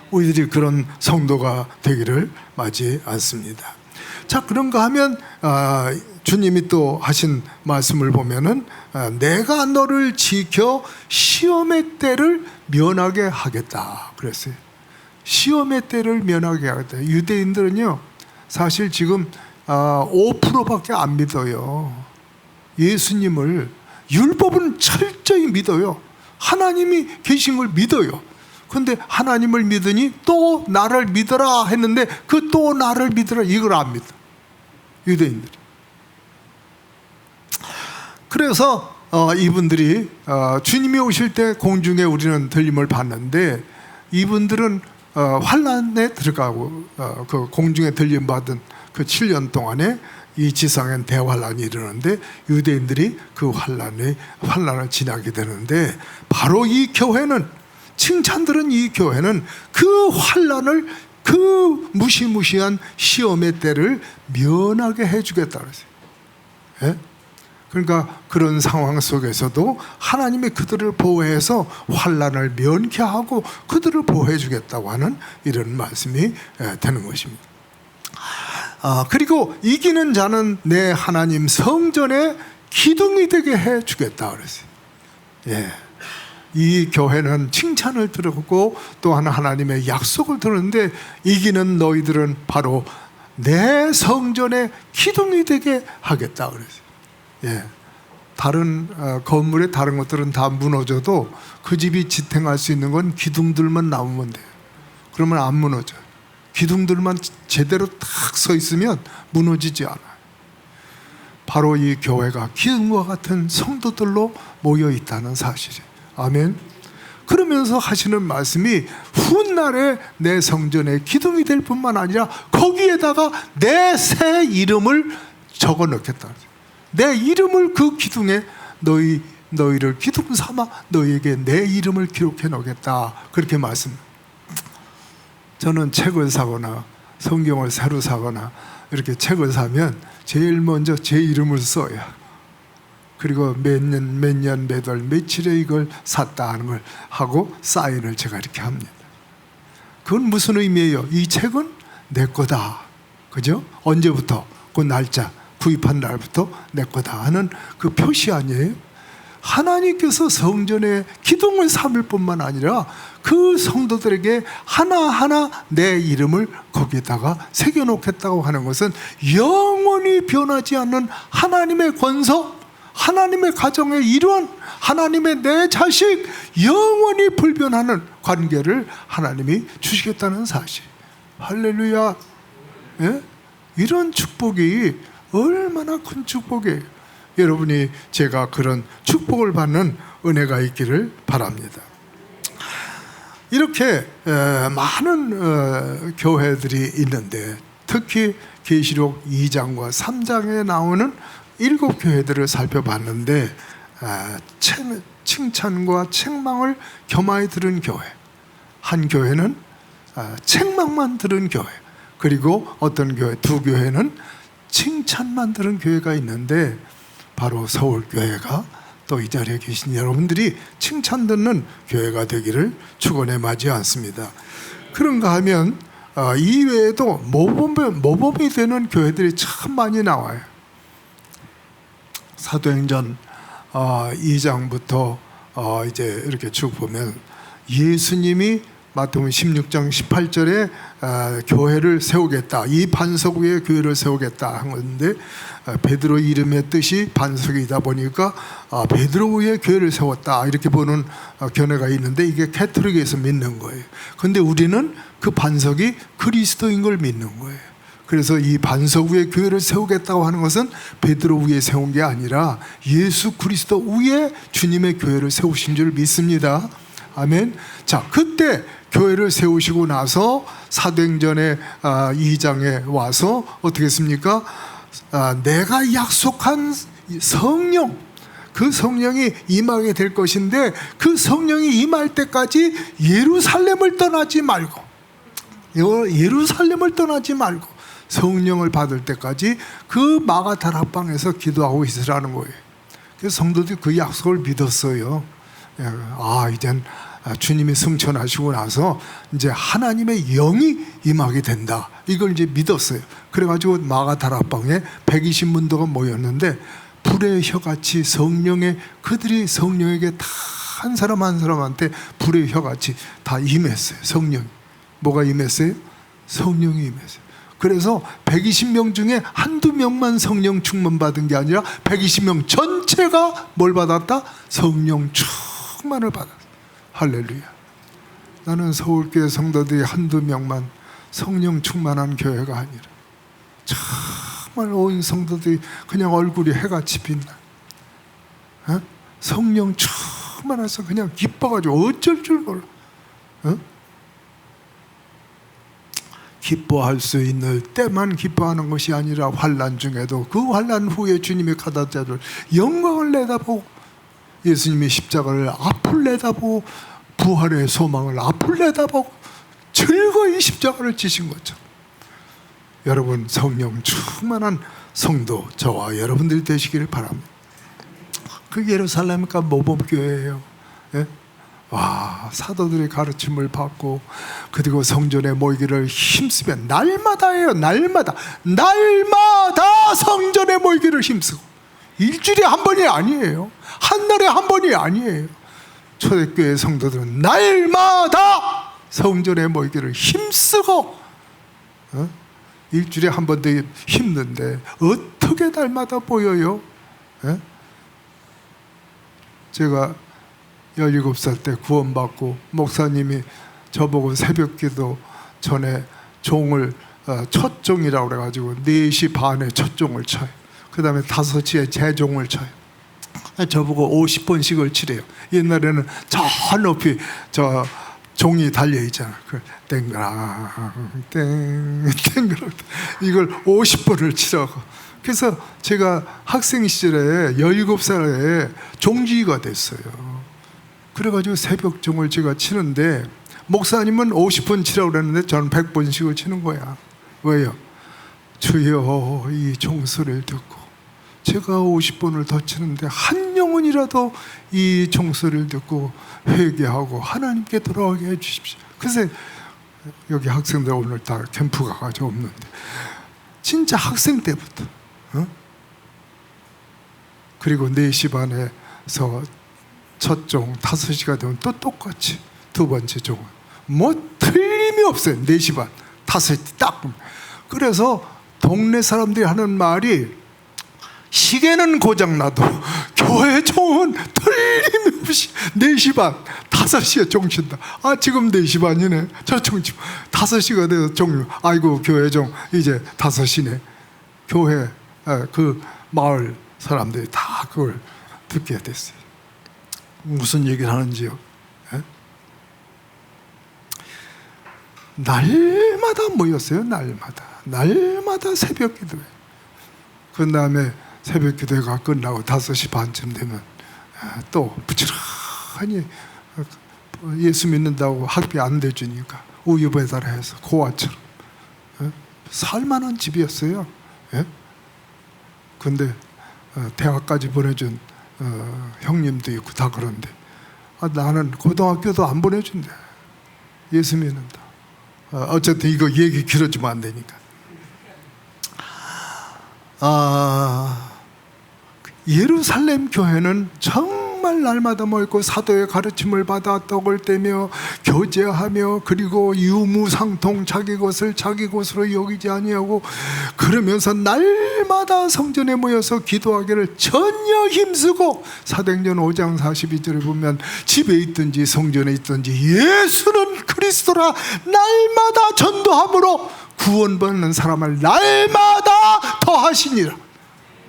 우리들이 그런 성도가 되기를 맞이 않습니다. 자, 그런가 하면 주님이 또 하신 말씀을 보면은 내가 너를 지켜 시험의 때를 면하게 하겠다 그랬어요. 시험의 때를 면하게 하겠다. 유대인들은요 사실 지금 5%밖에 안 믿어요. 예수님을. 율법은 철저히 믿어요. 하나님이 계신 걸 믿어요. 그런데 하나님을 믿으니 또 나를 믿어라 했는데 그 또 나를 믿어라 이걸 안 믿어. 유대인들이. 그래서 이분들이 주님이 오실 때 공중에 우리는 들림을 봤는데 이분들은 환란에 들어가고 그 공중에 들림 받은 그 7년 동안에 이 지상엔 대환란이 이르는데 유대인들이 그 환란을 지나게 되는데 바로 이 교회는 칭찬들은 이 교회는 그 환란을 그 무시무시한 시험의 때를 면하게 해주겠다 그랬어요. 예? 그러니까 그런 상황 속에서도 하나님이 그들을 보호해서 환란을 면케 하고 그들을 보호해 주겠다고 하는 이런 말씀이 되는 것입니다. 그리고 이기는 자는 내 하나님 성전의 기둥이 되게 해 주겠다 그랬어요. 예. 이 교회는 칭찬을 들었고 또한 하나님의 약속을 들었는데 이기는 너희들은 바로 내 성전의 기둥이 되게 하겠다 그랬어요. 예. 다른 건물의 다른 것들은 다 무너져도 그 집이 지탱할 수 있는 건 기둥들만 남으면 돼요. 그러면 안 무너져요. 기둥들만 제대로 딱 서 있으면 무너지지 않아요. 바로 이 교회가 기둥과 같은 성도들로 모여 있다는 사실이에요. 아멘. 그러면서 하시는 말씀이 훗날에 내 성전의 기둥이 될 뿐만 아니라 거기에다가 내 새 이름을 적어 넣겠다. 내 이름을 그 기둥에 너희를 기둥 삼아 너희에게 내 이름을 기록해 놓겠다. 그렇게 말씀. 저는 책을 사거나 성경을 새로 사거나 이렇게 책을 사면 제일 먼저 제 이름을 써요. 그리고 몇 년, 몇 월, 며칠에 이걸 샀다 하는 걸 하고 사인을 제가 이렇게 합니다. 그건 무슨 의미예요? 이 책은 내 거다. 그죠? 언제부터? 그 날짜, 구입한 날부터 내 거다 하는 그 표시 아니에요? 하나님께서 성전에 기둥을 삼을 뿐만 아니라 그 성도들에게 하나하나 내 이름을 거기다가 새겨놓겠다고 하는 것은 영원히 변하지 않는 하나님의 권석, 하나님의 가정의 일원, 하나님의 내 자식, 영원히 불변하는 관계를 하나님이 주시겠다는 사실. 할렐루야. 예? 이런 축복이 얼마나 큰 축복이에요. 여러분이 제가 그런 축복을 받는 은혜가 있기를 바랍니다. 이렇게 많은 교회들이 있는데 특히 계시록 2장과 3장에 나오는 7교회들을 살펴봤는데 칭찬과 책망을 겸하여 들은 교회, 한 교회는 책망만 들은 교회, 그리고 어떤 교회, 두 교회는 칭찬만 들은 교회가 있는데 바로 서울교회가 또 이 자리에 계신 여러분들이 칭찬 듣는 교회가 되기를 축원해 않습니다. 그런가 하면 이외에도 모범이 되는 교회들이 참 많이 나와요. 사도행전 2장부터 이제 이렇게 쭉 보면 예수님이 마태복음 16장 18절에 교회를 세우겠다. 이 반석 위에 교회를 세우겠다 한 건데 베드로 이름의 뜻이 반석이다 보니까 베드로 위에 교회를 세웠다 이렇게 보는 견해가 있는데 이게 캐톨릭에서 믿는 거예요. 그런데 우리는 그 반석이 그리스도인 걸 믿는 거예요. 그래서 이 반석 위에 교회를 세우겠다고 하는 것은 베드로 위에 세운 게 아니라 예수 그리스도 위에 주님의 교회를 세우신 줄 믿습니다. 아멘. 자, 그때 교회를 세우시고 나서 사도행전의 2장에 와서 어떻게 했습니까? 내가 약속한 성령, 그 성령이 임하게 될 것인데 그 성령이 임할 때까지 예루살렘을 떠나지 말고 성령을 받을 때까지 그 마가다락방에서 기도하고 있으라는 거예요. 그래서 성도들이 그 약속을 믿었어요. 이젠 주님이 승천하시고 나서 이제 하나님의 영이 임하게 된다. 이걸 이제 믿었어요. 그래가지고 마가다락방에 120문도가 모였는데 불의 혀같이 그들이 성령에게 다 한 사람 한 사람한테 불의 혀같이 다 임했어요. 성령. 뭐가 임했어요? 성령이 임했어요. 그래서 120명 중에 한두 명만 성령 충만 받은 게 아니라 120명 전체가 뭘 받았다? 성령 충만을 받았어요. 할렐루야. 나는 서울교회 성도들이 한두 명만 성령 충만한 교회가 아니라 정말 온 성도들이 그냥 얼굴이 해같이 빛나. 성령 충만해서 그냥 기뻐가지고 어쩔 줄 몰라. 어? 기뻐할 수 있는 때만 기뻐하는 것이 아니라 환난 중에도 그 환난 후에 주님이 가다자를 영광을 내다보고 예수님의 십자가를 앞을 내다보고 부활의 소망을 앞을 내다보고 즐거이 십자가를 지신 거죠. 여러분 성령 충만한 성도 저와 여러분들이 되시기를 바랍니다. 그 예루살렘과 모범교회예요. 예? 와, 사도들의 가르침을 받고 그리고 성전에 모이기를 힘쓰면 날마다예요. 날마다 성전에 모이기를 힘쓰고 일주일에 한 번이 아니에요. 한 달에 한 번이 아니에요. 초대교회 성도들은 날마다 성전에 모이기를 힘쓰고 일주일에 한 번도 힘든데 어떻게 날마다 모여요? 제가 17살 때 구원받고 목사님이 저보고 새벽기도 전에 종을 첫 종이라고 그래가지고 4시 반에 첫 종을 쳐요. 그 다음에 5시에 재종을 쳐요. 저보고 50번씩을 치래요. 옛날에는 저 높이 저 종이 달려있잖아. 그 땡그랑 땡그랑 이걸 50번을 치라고. 그래서 제가 학생 시절에 17살에 종지가 됐어요. 그래가지고 새벽 종을 제가 치는데 목사님은 50번 치라고 그랬는데 저는 100번씩을 치는 거야. 왜요? 주여 이 종소리를 듣고 제가 50번을 더 치는데 한 영혼이라도 이 종소리를 듣고 회개하고 하나님께 돌아오게 해주십시오. 그래서 여기 학생들 오늘 다 캠프 가가지고 없는데 진짜 학생 때부터 그리고 4시 반에서 첫 종 5시가 되면 또 똑같이 두 번째 종은 뭐 틀림이 없어요. 4시 반 5시 딱. 그래서 동네 사람들이 하는 말이 시계는 고장나도 교회 종은 틀림없이 4시 반 5시에 종 친다. 아 지금 4시 반이네. 저 종 치고 5시가 돼서 종료. 아이고 교회 종 이제 5시네. 교회 그 마을 사람들이 다 그걸 듣게 됐어요. 무슨 얘기를 하는지요? 에? 날마다 모였어요. 날마다 새벽 기도회. 그 다음에 새벽 기도회가 끝나고 5시 반쯤 되면 또 부지런히 예수 믿는다고 학비 안 대주니까 우유 배달해서 고아처럼 살만한 집이었어요. 근데 대학까지 보내준 형님도 있고 다 그런데 나는 고등학교도 안 보내준대. 예수 믿는다. 어쨌든 이거 얘기 길어지면 안 되니까. 예루살렘 교회는 정말 날마다 모이고 사도의 가르침을 받아 떡을 떼며 교제하며 그리고 유무상통 자기 것을 자기 것으로 여기지 아니하고 그러면서 날마다 성전에 모여서 기도하기를 전혀 힘쓰고 사도행전 5장 42절에 보면 집에 있든지 성전에 있든지 예수는 그리스도라 날마다 전도함으로 구원받는 사람을 날마다 더하시니라.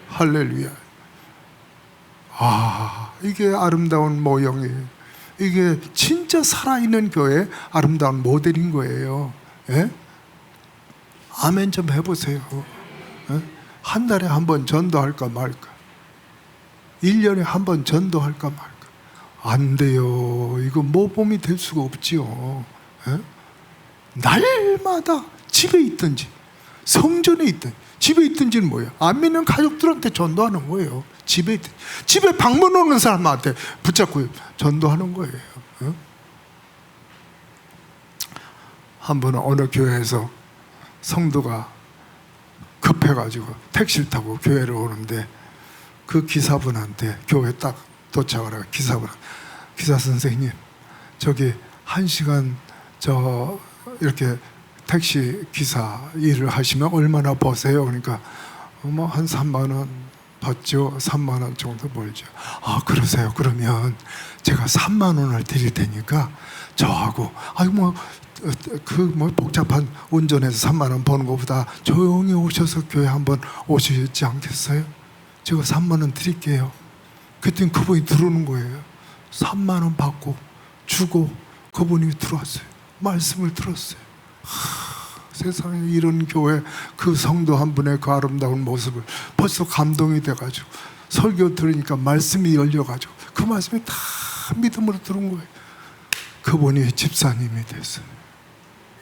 할렐루야. 이게 아름다운 모형이에요. 이게 진짜 살아있는 교회의 아름다운 모델인 거예요. 예? 아멘 좀 해보세요. 예? 한 달에 한 번 전도할까 말까? 1년에 한 번 전도할까 말까? 안 돼요. 이거 모범이 될 수가 없지요. 예? 날마다 집에 있든지 성전에 있든지 집에 있든지는 뭐예요? 안 믿는 가족들한테 전도하는 거예요. 집에 방문 오는 사람한테 붙잡고 전도하는 거예요. 한 번은 어느 교회에서 성도가 급해가지고 택시를 타고 교회를 오는데 그 기사분한테 교회 딱 도착을 하고 기사 선생님 저기 1시간 저 이렇게 택시 기사 일을 하시면 얼마나 버세요? 그러니까 뭐 한 3만 원 받죠. 3만 원 정도 벌죠. 그러세요. 그러면 제가 3만 원을 드릴 테니까 저하고 뭐 복잡한 운전해서 3만 원 버는 것보다 조용히 오셔서 교회 한번 오시지 않겠어요? 제가 3만 원 드릴게요. 그랬더니 그분이 들어오는 거예요. 3만 원 받고 주고 그분이 들어왔어요. 말씀을 들었어요. 세상에 이런 교회, 그 성도 한 분의 그 아름다운 모습을 벌써 감동이 돼가지고 설교 들으니까 말씀이 열려가지고 그 말씀이 다 믿음으로 들어온 거예요. 그분이 집사님이 됐어요.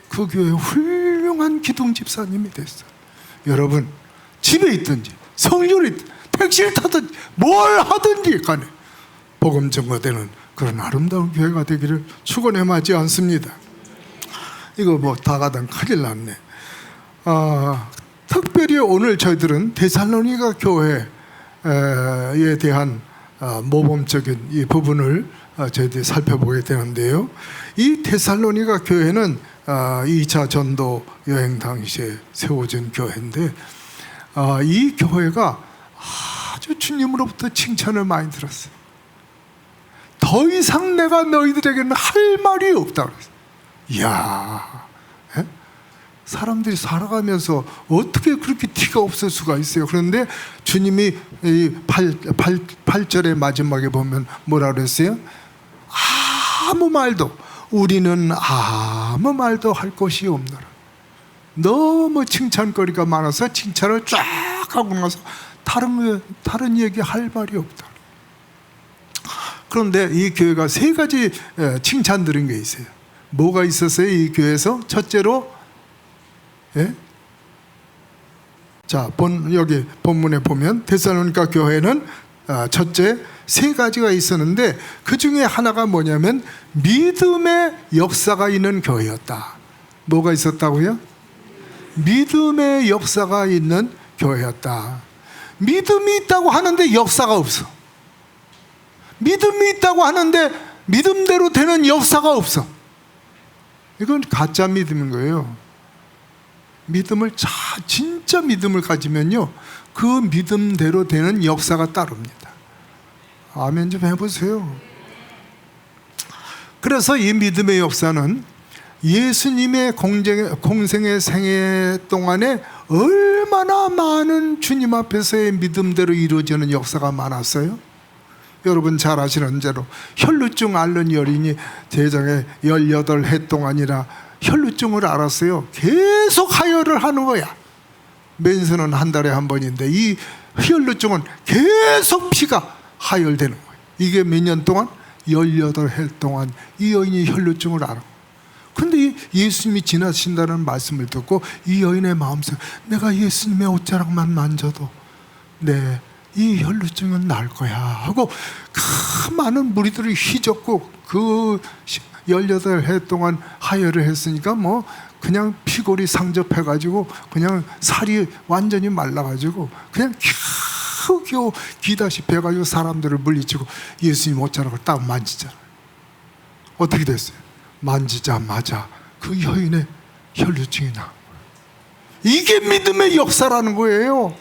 그 교회 훌륭한 기둥 집사님이 됐어요. 여러분, 집에 있든지 성전에 있든지 택시를 타든지 뭘 하든지 간에 복음 전거되는 그런 아름다운 교회가 되기를 축원해마지 않습니다. 이거 뭐 다 가당 큰일 났네. 특별히 오늘 저희들은 데살로니가 교회에 대한 모범적인 이 부분을 저희들이 살펴보게 되는데요. 이 데살로니가 교회는 2차 전도 여행 당시에 세워진 교회인데 이 교회가 아주 주님으로부터 칭찬을 많이 들었어요. 더 이상 내가 너희들에게는 할 말이 없다 그랬어요. 이야, 사람들이 살아가면서 어떻게 그렇게 티가 없을 수가 있어요. 그런데 주님이 이 8절의 마지막에 보면 뭐라 그랬어요? 아무 말도, 우리는 아무 말도 할 것이 없노라. 너무 칭찬거리가 많아서 칭찬을 쫙 하고 나서 다른 얘기 할 말이 없다. 그런데 이 교회가 3가지 칭찬 들은 게 있어요. 뭐가 있었어요? 이 교회에서 첫째로, 자, 여기 본문에 보면 데살로니가 교회는 첫째 3가지가 있었는데 그 중에 하나가 뭐냐면 믿음의 역사가 있는 교회였다. 뭐가 있었다고요? 믿음의 역사가 있는 교회였다. 믿음이 있다고 하는데 역사가 없어. 믿음이 있다고 하는데 믿음대로 되는 역사가 없어. 이건 가짜 믿음인 거예요. 진짜 믿음을 가지면요, 그 믿음대로 되는 역사가 따릅니다. 아멘 좀 해보세요. 그래서 이 믿음의 역사는 예수님의 공생의 생애 동안에 얼마나 많은 주님 앞에서의 믿음대로 이루어지는 역사가 많았어요. 여러분 잘 아시는 대로 혈루증 앓는 여인이 대장에 18해 동안이나 혈루증을 앓았어요. 계속 하혈을 하는 거야. 맨스는 한 달에 한 번인데 이 혈루증은 계속 피가 하혈되는 거예요. 이게 몇 년 동안? 18해 동안 이 여인이 혈루증을 앓아. 근데 예수님이 지나신다는 말씀을 듣고 이 여인의 마음속에 내가 예수님의 옷자락만 만져도 이 혈루증은 날 거야 하고 그 많은 무리들이 휘젓고 그 18해 동안 하혈을 했으니까 뭐 그냥 피골이 상접해가지고 그냥 살이 완전히 말라가지고 그냥 겨우 기다시피 해가지고 사람들을 물리치고 예수님 옷자락을 딱 만지잖아요. 어떻게 됐어요? 만지자마자 그 여인의 혈루증이 나. 이게 믿음의 역사라는 거예요.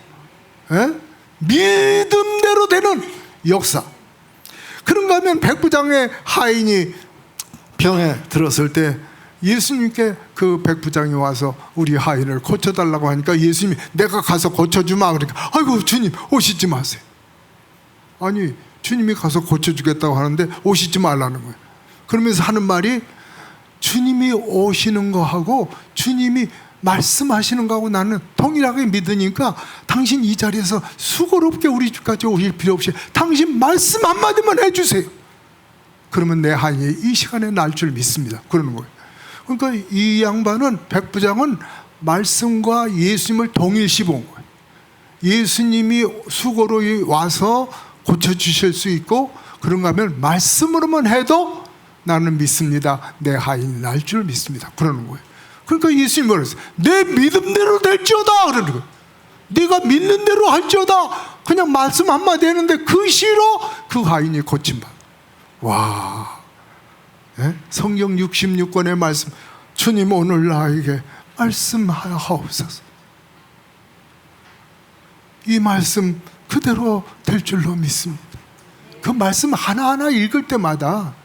믿음대로 되는 역사. 그런가 하면 백부장의 하인이 병에 들었을 때 예수님께 그 백부장이 와서 우리 하인을 고쳐달라고 하니까 예수님이 내가 가서 고쳐주마 그러니까 아이고 주님 오시지 마세요. 아니 주님이 가서 고쳐주겠다고 하는데 오시지 말라는 거예요. 그러면서 하는 말이 주님이 오시는 거하고 주님이 말씀하시는 거하고 나는 동일하게 믿으니까 당신 이 자리에서 수고롭게 우리 집까지 오실 필요 없이 당신 말씀 한마디만 해주세요. 그러면 내 하인이 이 시간에 날 줄 믿습니다. 그러는 거예요. 그러니까 이 양반은 백부장은 말씀과 예수님을 동일시 본 거예요. 예수님이 수고로 와서 고쳐주실 수 있고 그런가 하면 말씀으로만 해도 나는 믿습니다. 내 하인이 날 줄 믿습니다. 그러는 거예요. 그러니까 예수님이 뭐랬어요? 내 믿음대로 될지어다 그러는 거예요. 네가 믿는 대로 할지어다. 그냥 말씀 한마디 했는데 그 시로 그 하인이 고침받아. 와, 성경 66권의 말씀, 주님 오늘 나에게 말씀하옵소서. 이 말씀 그대로 될 줄로 믿습니다. 그 말씀 하나하나 읽을 때마다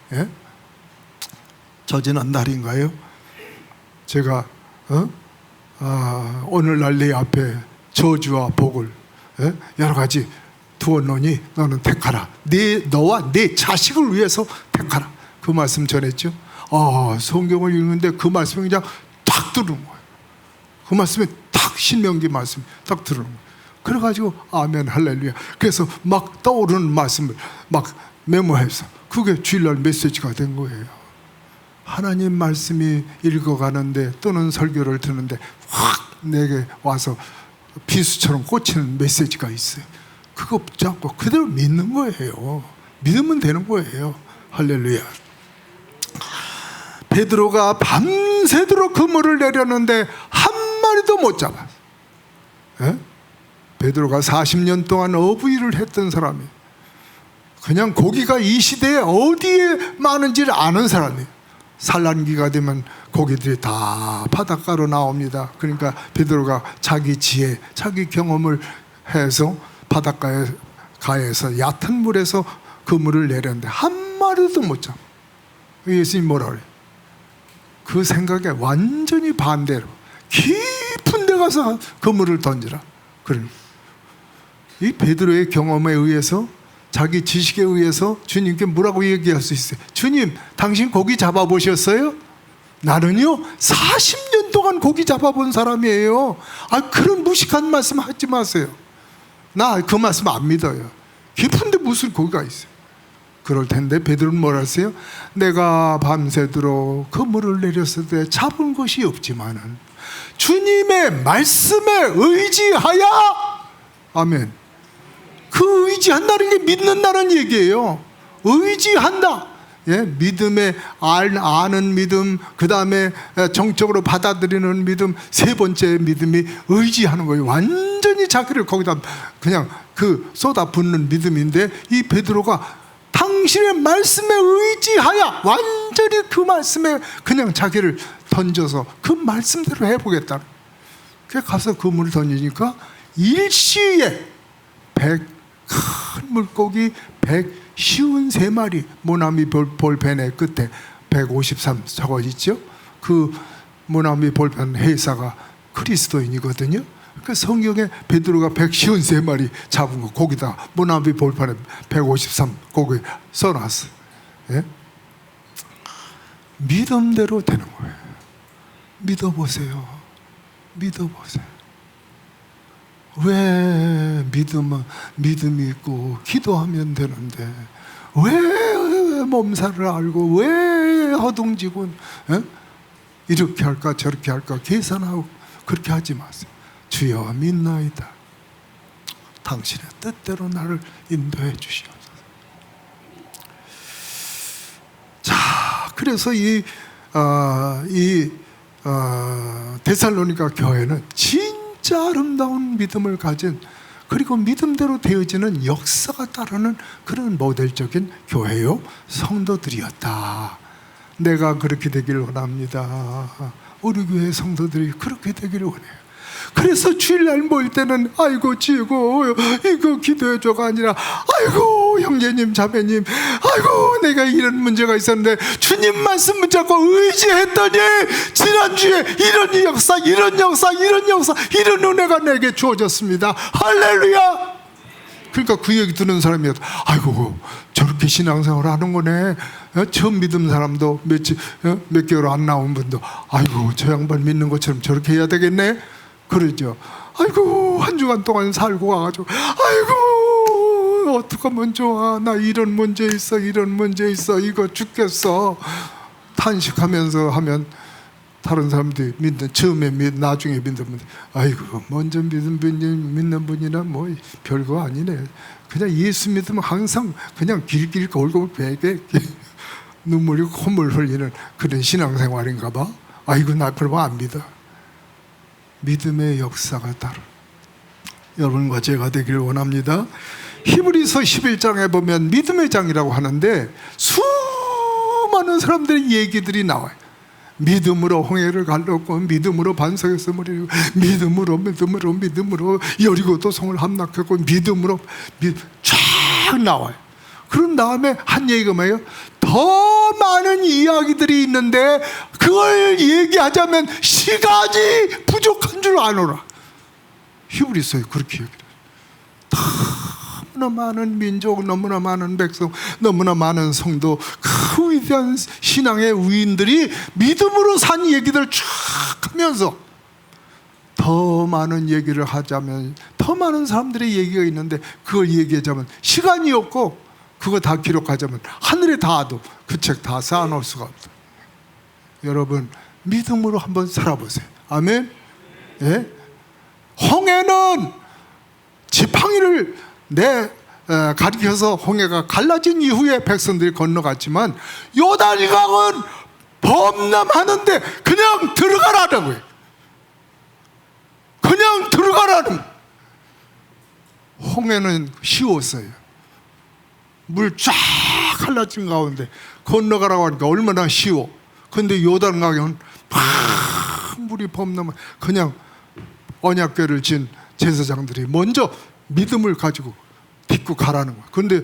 저지난 날인가요? 제가 오늘날 내 앞에 저주와 복을 여러 가지 두었노니 너는 택하라. 너와 내 자식을 위해서 택하라. 그 말씀 전했죠. 성경을 읽는데 그 말씀이 그냥 탁 들어오는 거예요. 그 말씀이 탁 신명기 말씀이 딱 들어오는 거예요. 그래가지고 아멘 할렐루야. 그래서 막 떠오르는 말씀을 막 메모해서 그게 주일날 메시지가 된 거예요. 하나님 말씀이 읽어가는데 또는 설교를 듣는데 확 내게 와서 비수처럼 꽂히는 메시지가 있어요. 그거 붙잡고 그대로 믿는 거예요. 믿으면 되는 거예요. 할렐루야. 베드로가 밤새도록 그물을 내렸는데 한 마리도 못 잡았어요. 베드로가 40년 동안 어부일을 했던 사람이, 그냥 고기가 이 시대에 어디에 많은지를 아는 사람이에요. 산란기가 되면 고기들이 다 바닷가로 나옵니다. 그러니까 베드로가 자기 지혜, 자기 경험을 해서 바닷가에 가에서 얕은 물에서 그물을 내렸는데 한 마리도 못 잡아. 예수님 뭐라 그래요? 그 생각에 완전히 반대로 깊은 데 가서 그물을 던지라. 그러니까 이 베드로의 경험에 의해서, 자기 지식에 의해서 주님께 뭐라고 얘기할 수 있어요? 주님, 당신 고기 잡아보셨어요? 나는요 40년 동안 고기 잡아본 사람이에요. 그런 무식한 말씀 하지 마세요. 나 그 말씀 안 믿어요. 깊은데 무슨 고기가 있어요? 그럴 텐데 베드로는 뭐라 했어요? 내가 밤새도록 그물을 내렸을 때 잡은 것이 없지만은 주님의 말씀에 의지하여, 아멘. 그 의지한다는 게 믿는다는 얘기예요. 의지한다. 믿음에 아는 믿음, 그 다음에 정적으로 받아들이는 믿음, 세 번째 믿음이 의지하는 거예요. 완전히 자기를 거기다 그냥 쏟아붓는 믿음인데, 이 베드로가 당신의 말씀에 의지하여 완전히 그 말씀에 그냥 자기를 던져서 그 말씀대로 해보겠다. 그래 가서 그 물을 던지니까 일시에 큰 물고기 153마리, 모나미 볼펜의 끝에 153 적어 있죠. 그 모나미 볼펜 회사가 그리스도인이거든요. 그 성경에 베드로가 153마리 잡은 거 거기다 모나미 볼펜에 153 거기 써놨어요. 믿음대로 되는 거예요. 믿어보세요. 믿어보세요. 왜 믿음이 있고 기도하면 되는데 왜 몸살을 앓고 왜 허둥지고 이렇게 할까 저렇게 할까 계산하고 그렇게 하지 마세요. 주여 믿나이다. 당신의 뜻대로 나를 인도해 주시옵소서. 자, 그래서 이 데살로니가 교회는 진짜 아름다운 믿음을 가진, 그리고 믿음대로 되어지는 역사가 따르는 그런 모델적인 교회요 성도들이었다. 내가 그렇게 되기를 원합니다. 우리 교회 성도들이 그렇게 되기를 원해요. 그래서 주일날 모일 때는 아이고 지고 이거 기도해줘가 아니라 아이고 형제님 자매님 아이고 내가 이런 문제가 있었는데 주님 말씀 붙잡고 의지했더니 지난주에 이런 역사 이런 은혜가 내게 주어졌습니다. 할렐루야. 그러니까 그 얘기 듣는 사람이 아이고 저렇게 신앙생활 하는 거네. 처음 믿은 사람도 몇 개월 안 나온 분도 아이고 저 양반 믿는 것처럼 저렇게 해야 되겠네. 그러죠. 아이고 한 주간 동안 살고 와가지고 아이고 어떡하면 좋아. 나 이런 문제 있어 이거 죽겠어. 탄식하면서 하면 다른 사람들이 처음에 나중에 믿는 분들 아이고 먼저 믿는 분이나 뭐 별거 아니네. 그냥 예수 믿으면 항상 그냥 길길 골골 베게 눈물이 콧물 흘리는 그런 신앙생활인가 봐. 아이고 나 그러면 안 믿어. 믿음의 역사가 따로 여러분과 제가 되기를 원합니다. 히브리서 11장에 보면 믿음의 장이라고 하는데 수많은 사람들의 얘기들이 나와요. 믿음으로 홍해를 갈랐고 믿음으로 반석에서 머리를 믿음으로 여리고도 성을 함락했고 믿음으로 쫙 나와요. 그런 다음에 한 얘기가 뭐예요? 더 많은 이야기들이 있는데 그걸 얘기하자면 시간이 부족한 줄 아노라. 히브리서에 그렇게 얘기해요. 너무나 많은 민족, 너무나 많은 백성, 너무나 많은 성도, 그 위대한 신앙의 우인들이 믿음으로 산 얘기들 쫙 하면서 더 많은 얘기를 하자면 더 많은 사람들의 얘기가 있는데 그걸 얘기하자면 시간이 없고 그거 다 기록하자면 하늘에 닿아도 그 책 다 쌓아놓을 수가 없다. 여러분 믿음으로 한번 살아보세요. 아멘. 예? 홍해는 지팡이를 가리켜서 홍해가 갈라진 이후에 백성들이 건너갔지만 요단강은 범람하는데 그냥 들어가라는 거예요. 그냥 들어가라는 거예요. 홍해는 쉬웠어요. 물 쫙 갈라진 가운데 건너가라고 하니까 얼마나 쉬워. 근데 요단강은 막 물이 범람해. 그냥 언약궤를 진 제사장들이 먼저 믿음을 가지고 딛고 가라는 거야. 근데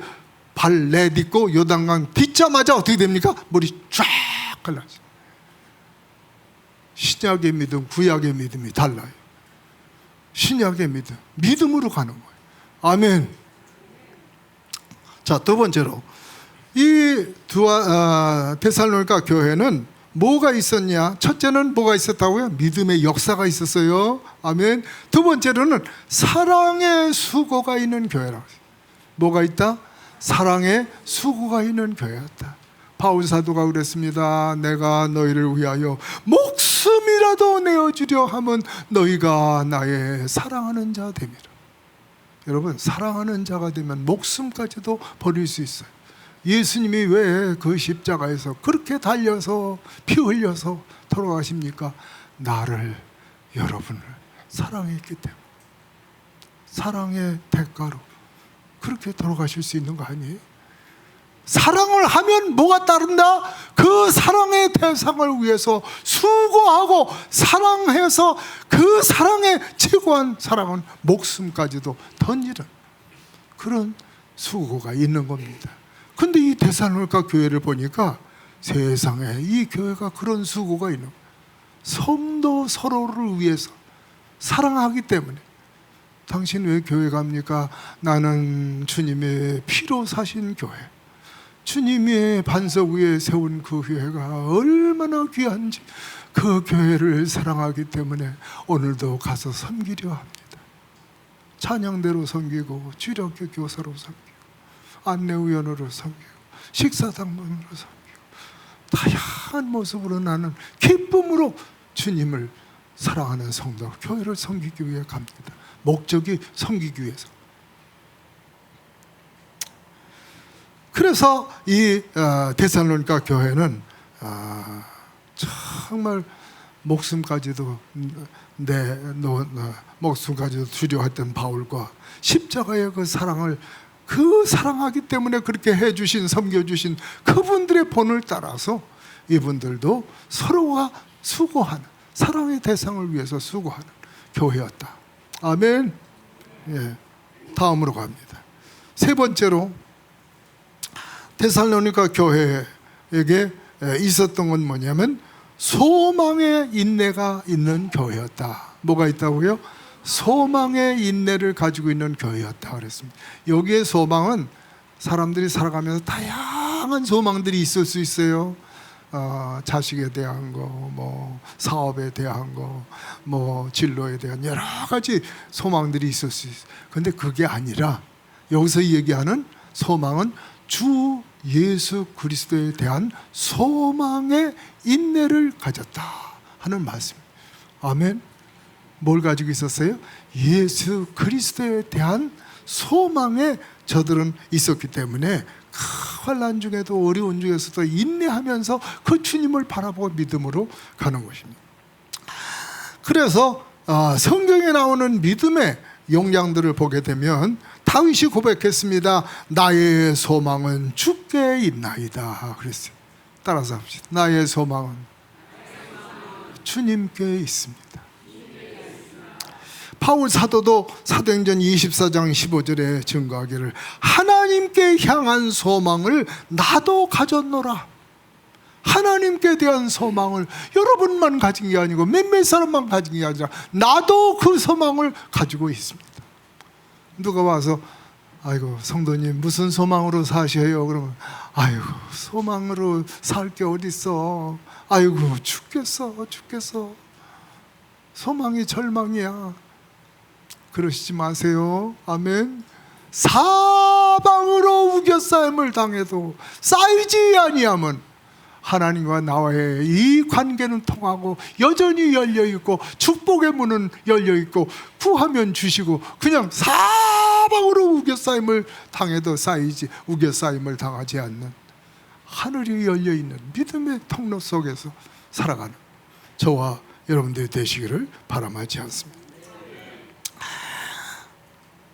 발 내딛고 요단강 딛자마자 어떻게 됩니까? 물이 쫙 갈라져. 신약의 믿음, 구약의 믿음이 달라요. 신약의 믿음으로 가는 거예요. 아멘. 자, 두 번째로 이 데살로니가 교회는 뭐가 있었냐? 첫째는 뭐가 있었다고요? 믿음의 역사가 있었어요. 아멘. 두 번째로는 사랑의 수고가 있는 교회라고. 뭐가 있다? 사랑의 수고가 있는 교회였다. 바울 사도가 그랬습니다. 내가 너희를 위하여 목숨이라도 내어주려 하면 너희가 나의 사랑하는 자 됨이라. 여러분, 사랑하는 자가 되면 목숨까지도 버릴 수 있어요. 예수님이 왜 그 십자가에서 그렇게 달려서 피 흘려서 돌아가십니까? 나를, 여러분을 사랑했기 때문에. 사랑의 대가로 그렇게 돌아가실 수 있는 거 아니에요? 사랑을 하면 뭐가 따른다? 그 사랑의 대상을 위해서 수고하고 사랑해서 그 사랑의 최고한 사랑은 목숨까지도 던지는 그런 수고가 있는 겁니다. 근데 이 데살로니가 교회를 보니까 세상에 이 교회가 그런 수고가 있는 거예요. 성도 서로를 위해서 사랑하기 때문에. 당신 왜 교회 갑니까? 나는 주님의 피로 사신 교회, 주님의 반석 위에 세운 그 교회가 얼마나 귀한지 그 교회를 사랑하기 때문에 오늘도 가서 섬기려 합니다. 찬양대로 섬기고 주일학교 교사로 섬기고 안내위원으로 섬기고 식사당번으로 섬기고 다양한 모습으로 나는 기쁨으로 주님을 사랑하는 성도 교회를 섬기기 위해 갑니다. 목적이 섬기기 위해서. 그래서 이 데살로니가 교회는 정말 목숨까지도 목숨까지도 주려했던 바울과 십자가의 그 사랑을 사랑하기 때문에 그렇게 해주신 섬겨주신 그분들의 본을 따라서 이분들도 서로가 수고하는 사랑의 대상을 위해서 수고하는 교회였다. 아멘. 예. 다음으로 갑니다. 세 번째로 데살로니가 교회에게 있었던 건 뭐냐면 소망의 인내가 있는 교회였다. 뭐가 있다고요? 소망의 인내를 가지고 있는 교회였다 그랬습니다. 여기에 소망은 사람들이 살아가면서 다양한 소망들이 있을 수 있어요. 자식에 대한 거, 뭐 사업에 대한 거, 뭐 진로에 대한 여러 가지 소망들이 있을 수 있어요. 근데 그게 아니라 여기서 얘기하는 소망은 주 예수 그리스도에 대한 소망의 인내를 가졌다 하는 말씀입니다. 아멘. 뭘 가지고 있었어요? 예수 그리스도에 대한 소망에 저들은 있었기 때문에 환난 중에도 어려운 중에서도 인내하면서 그 주님을 바라보고 믿음으로 가는 것입니다. 그래서 성경에 나오는 믿음의 용량들을 보게 되면 다윗이 고백했습니다. 나의 소망은 주께 있나이다 그랬어요. 따라서 합시다. 나의 소망은 주님께 있습니다. 바울 사도도 사도행전 24장 15절에 증거하기를 하나님께 향한 소망을 나도 가졌노라. 하나님께 대한 소망을 여러분만 가진 게 아니고 몇몇 사람만 가진 게 아니라 나도 그 소망을 가지고 있습니다. 누가 와서 아이고 성도님 무슨 소망으로 사셔요? 그러면 아이고 소망으로 살 게 어딨어. 아이고 죽겠어. 소망이 절망이야. 그러시지 마세요. 아멘. 사방으로 우겨싸임을 당해도 쌓이지 아니하면 하나님과 나와의 이 관계는 통하고 여전히 열려있고 축복의 문은 열려있고 구하면 주시고 그냥 사방으로 우겨싸임을 당해도 쌓이지 우겨싸임을 당하지 않는 하늘이 열려있는 믿음의 통로 속에서 살아가는 저와 여러분들이 되시기를 바람하지 않습니다.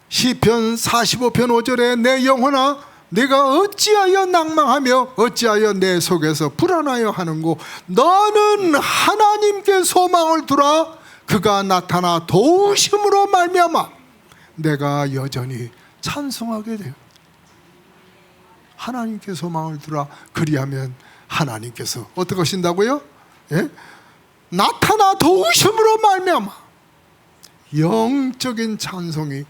시편 45편 5절에 내 영혼아 내가 어찌하여 낭망하며 어찌하여 내 속에서 불안하여 하는고 너는 하나님께 소망을 두라. 그가 나타나 도우심으로 말미암아 내가 여전히 찬송하게 돼요. 하나님께 소망을 두라. 그리하면 하나님께서 어떻게 하신다고요? 예? 나타나 도우심으로 말미암아 영적인 찬송이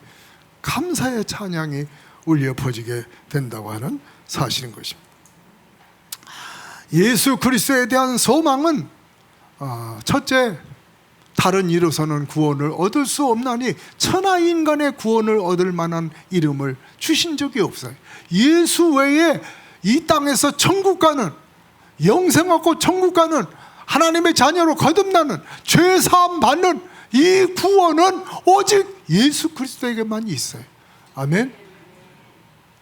감사의 찬양이 울려 퍼지게 된다고 하는 사실인 것입니다. 예수 그리스도에 대한 소망은 첫째, 다른 이로서는 구원을 얻을 수 없나니 천하 인간의 구원을 얻을 만한 이름을 주신 적이 없어요. 예수 외에 이 땅에서 천국 가는, 영생 얻고 천국 가는, 하나님의 자녀로 거듭나는, 죄 사함 받는 이 구원은 오직 예수 그리스도에게만 있어요. 아멘.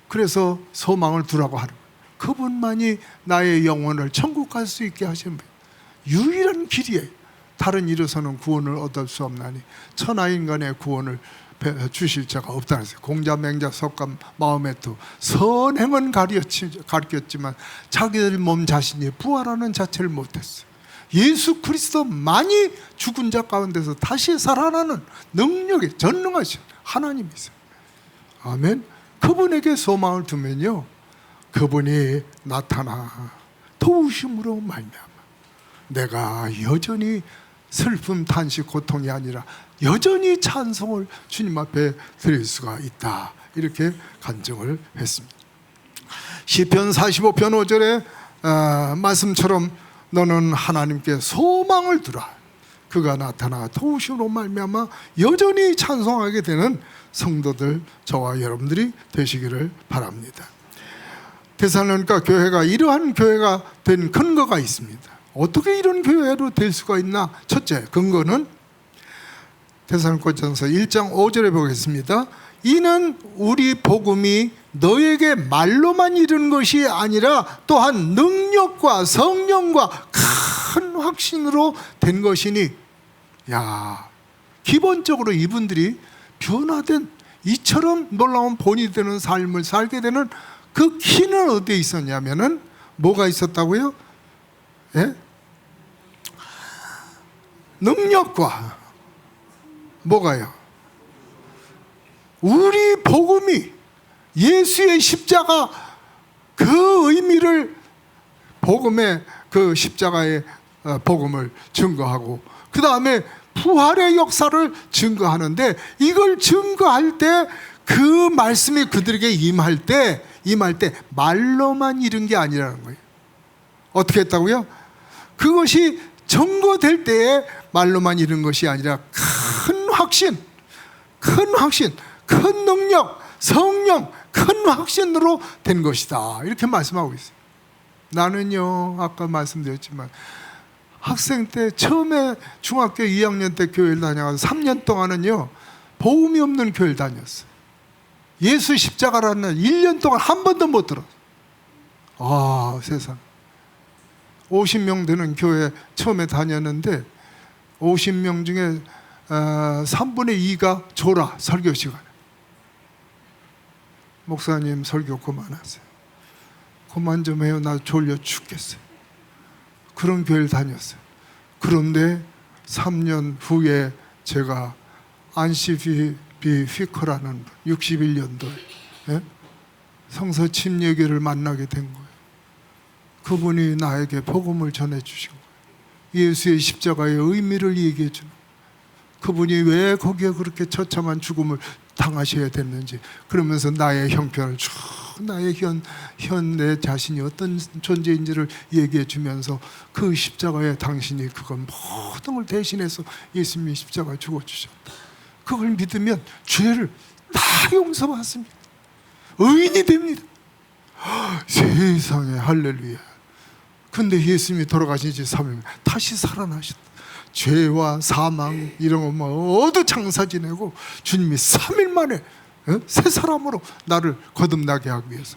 그래서 소망을 두라고 하는 거예요. 그분만이 나의 영혼을 천국 갈 수 있게 하시는 거예요. 유일한 길이에요. 다른 이로서는 구원을 얻을 수 없나니 천하 인간의 구원을 주실 자가 없다는 거예요. 공자 맹자 석감 마음에도 선행은 가르쳤지만 자기들 몸 자신이 부활하는 자체를 못했어요. 예수 그리스도만이 죽은 자 가운데서 다시 살아나는 능력이 전능하신 하나님이세요. 아멘. 그분에게 소망을 두면요 그분이 나타나 도우심으로 말미암아 내가 여전히 슬픔 탄식 고통이 아니라 여전히 찬송을 주님 앞에 드릴 수가 있다. 이렇게 간증을 했습니다. 시편 45편 5절의 말씀처럼 너는 하나님께 소망을 두라. 그가 나타나 도우심으로 말미암아 여전히 찬송하게 되는 성도들 저와 여러분들이 되시기를 바랍니다. 데살로니가 교회가 이러한 교회가 된 근거가 있습니다. 어떻게 이런 교회로 될 수가 있나? 첫째 근거는 데살로니가전서 1장 5절에 보겠습니다. 이는 우리 복음이 너에게 말로만 이르는 것이 아니라 또한 능력과 성령과 큰 확신으로 된 것이니. 야, 기본적으로 이분들이 변화된 이처럼 놀라운 본이 되는 삶을 살게 되는 그 키는 어디에 있었냐면은 뭐가 있었다고요? 예? 능력과 뭐가요? 우리 복음이 예수의 십자가 그 의미를 복음의 그 십자가의 복음을 증거하고 그 다음에 부활의 역사를 증거하는데 이걸 증거할 때 그 말씀이 그들에게 임할 때 말로만 이른 게 아니라는 거예요. 어떻게 했다고요? 그것이 증거될 때에 말로만 이른 것이 아니라 큰 확신, 큰 능력, 성령, 큰 확신으로 된 것이다. 이렇게 말씀하고 있어요. 나는요 아까 말씀드렸지만 학생 때 처음에 중학교 2학년 때 교회를 다녀가서 3년 동안은요 복음이 없는 교회를 다녔어요. 예수 십자가라는 1년 동안 한 번도 못 들었어요. 아 세상 50명 되는 교회 처음에 다녔는데 50명 중에 3분의 2가 졸아 설교 시간에. 목사님 설교 그만하세요. 그만 좀 해요. 나 졸려 죽겠어요. 그런 교회를 다녔어요. 그런데 3년 후에 제가 안시비피커라는 61년도에 성서 침례교를 만나게 된 거예요. 그분이 나에게 복음을 전해주신 거예요. 예수의 십자가의 의미를 얘기해 주는. 그분이 왜 거기에 그렇게 처참한 죽음을 당하셔야 됐는지, 그러면서 나의 형편을 쭉 나의 내 자신이 어떤 존재인지를 얘기해 주면서 그 십자가에 당신이 그걸 모든 걸 대신해서 예수님이 십자가에 죽어주셨다. 그걸 믿으면 죄를 다 용서받습니다. 의인이 됩니다. 세상에 할렐루야. 근데 예수님이 돌아가신 지 3일 다시 살아나셨다. 죄와 사망 이런 거 모두 장사 지내고 주님이 3일 만에 새 사람으로 나를 거듭나게 하기 위해서,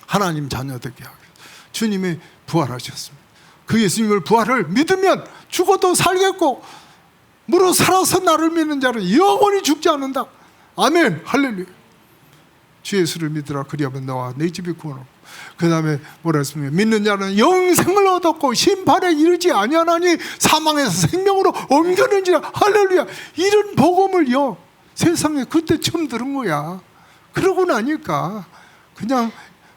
하나님 자녀 되게 하기 위해서 주님이 부활하셨습니다. 그 예수님을 부활을 믿으면 죽어도 살겠고 무릇 살아서 나를 믿는 자는 영원히 죽지 않는다. 아멘. 할렐루야. 주 예수를 믿으라. 그리하면 너와 내 집이 구원하고, 그 다음에 뭐라 했습니까? 믿는 자는 영생을 얻었고 심판에 이르지 아니하나니 사망에서 생명으로 옮겨는지라. 할렐루야. 이런 복음을요 세상에 그때 처음 들은 거야. 그러고 나니까 그냥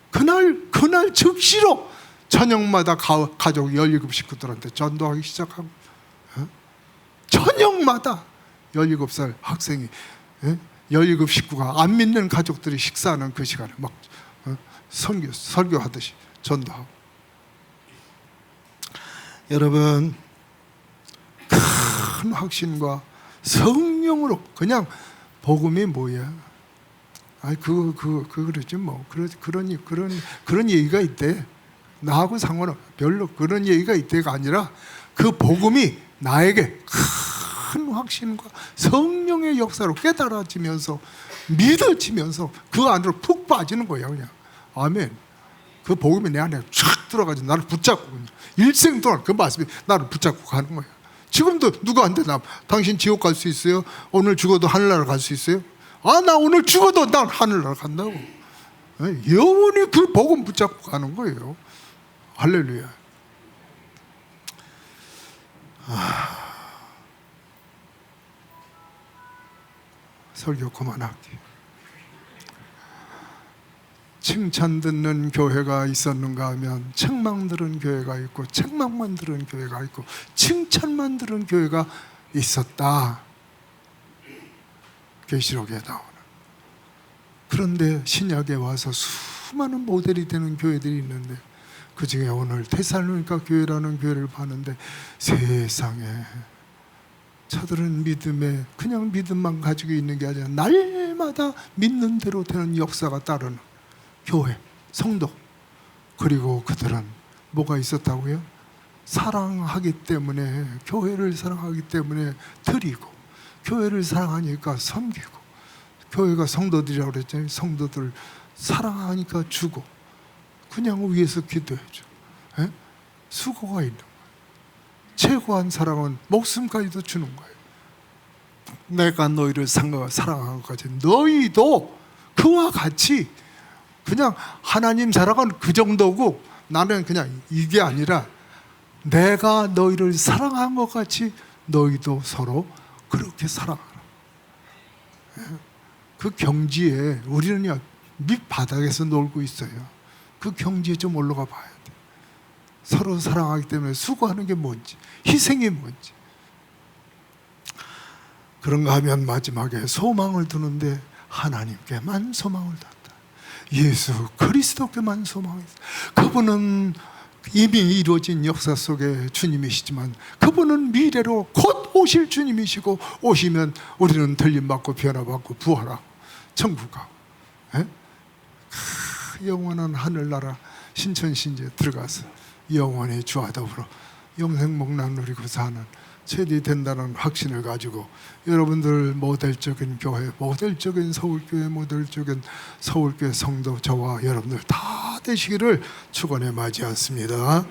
그날 즉시로 저녁마다 가족 17 식구들한테 전도하기 시작하고, 저녁마다 17살 학생이 17 식구가 안 믿는 가족들이 식사하는 그 시간에 막 설교하듯이 전도하고. 여러분, 큰 확신과 성령으로 그냥 복음이 뭐야? 그러지 뭐 그런 얘기가 있대. 나하고 상관없. 별로 그런 얘기가 있대가 아니라 그 복음이 나에게 큰 확신과 성령의 역사로 깨달아지면서 믿어지면서 그 안으로 푹 빠지는 거야 그냥. 아멘. 그 복음이 내 안에 쫙 들어가지 나를 붙잡고 그냥 일생 동안 그 말씀이 나를 붙잡고 가는 거야. 지금도 누구한테 당신 지옥 갈 수 있어요? 오늘 죽어도 하늘나라 갈 수 있어요? 나 오늘 죽어도 난 하늘나라 간다고. 영원히 그 복음 붙잡고 가는 거예요. 할렐루야. 설교 그만할게요. 칭찬 듣는 교회가 있었는가 하면 책망 들은 교회가 있고, 책망만 들은 교회가 있고, 칭찬만 들은 교회가 있었다. 계시록에 나오는. 그런데 신약에 와서 수많은 모델이 되는 교회들이 있는데, 그 중에 오늘 데살로니가 교회라는 교회를 봤는데, 세상에 저들은 믿음에 그냥 믿음만 가지고 있는 게 아니라 날마다 믿는 대로 되는 역사가 따르는 교회, 성도. 그리고 그들은 뭐가 있었다고요? 사랑하기 때문에, 교회를 사랑하기 때문에 드리고, 교회를 사랑하니까 섬기고, 교회가 성도들이라고 그랬잖아요. 성도들 사랑하니까 주고, 그냥 위에서 기도해줘. 수고가 있는 거예요. 최고한 사랑은 목숨까지도 주는 거예요. 내가 너희를 사랑한 것까지 너희도 그와 같이, 그냥 하나님 사랑은 그 정도고 나는 그냥 이게 아니라 내가 너희를 사랑한 것 같이 너희도 서로 그렇게 사랑하라. 그 경지에 우리는 밑바닥에서 놀고 있어요. 그 경지에 좀 올라가 봐야 돼. 서로 사랑하기 때문에 수고하는 게 뭔지, 희생이 뭔지. 그런가 하면 마지막에 소망을 두는데 하나님께만 소망을 둔다. 예수 그리스도께만 소망을 둔다. 그분은 이미 이루어진 역사 속에 주님이시지만 그분은 미래로 곧 오실 주님이시고, 오시면 우리는 들림받고 변화받고 부활하고 천국 가고, 영원한 하늘나라 신천신지에 들어가서 영원히 주와 더불어 영생목락 누리고 사는 최대 된다는 확신을 가지고 여러분들 모델적인 교회, 모델적인 서울교회, 모델적인 서울교회 성도 저와 여러분들 다 되시기를 축원해 맞이했습니다.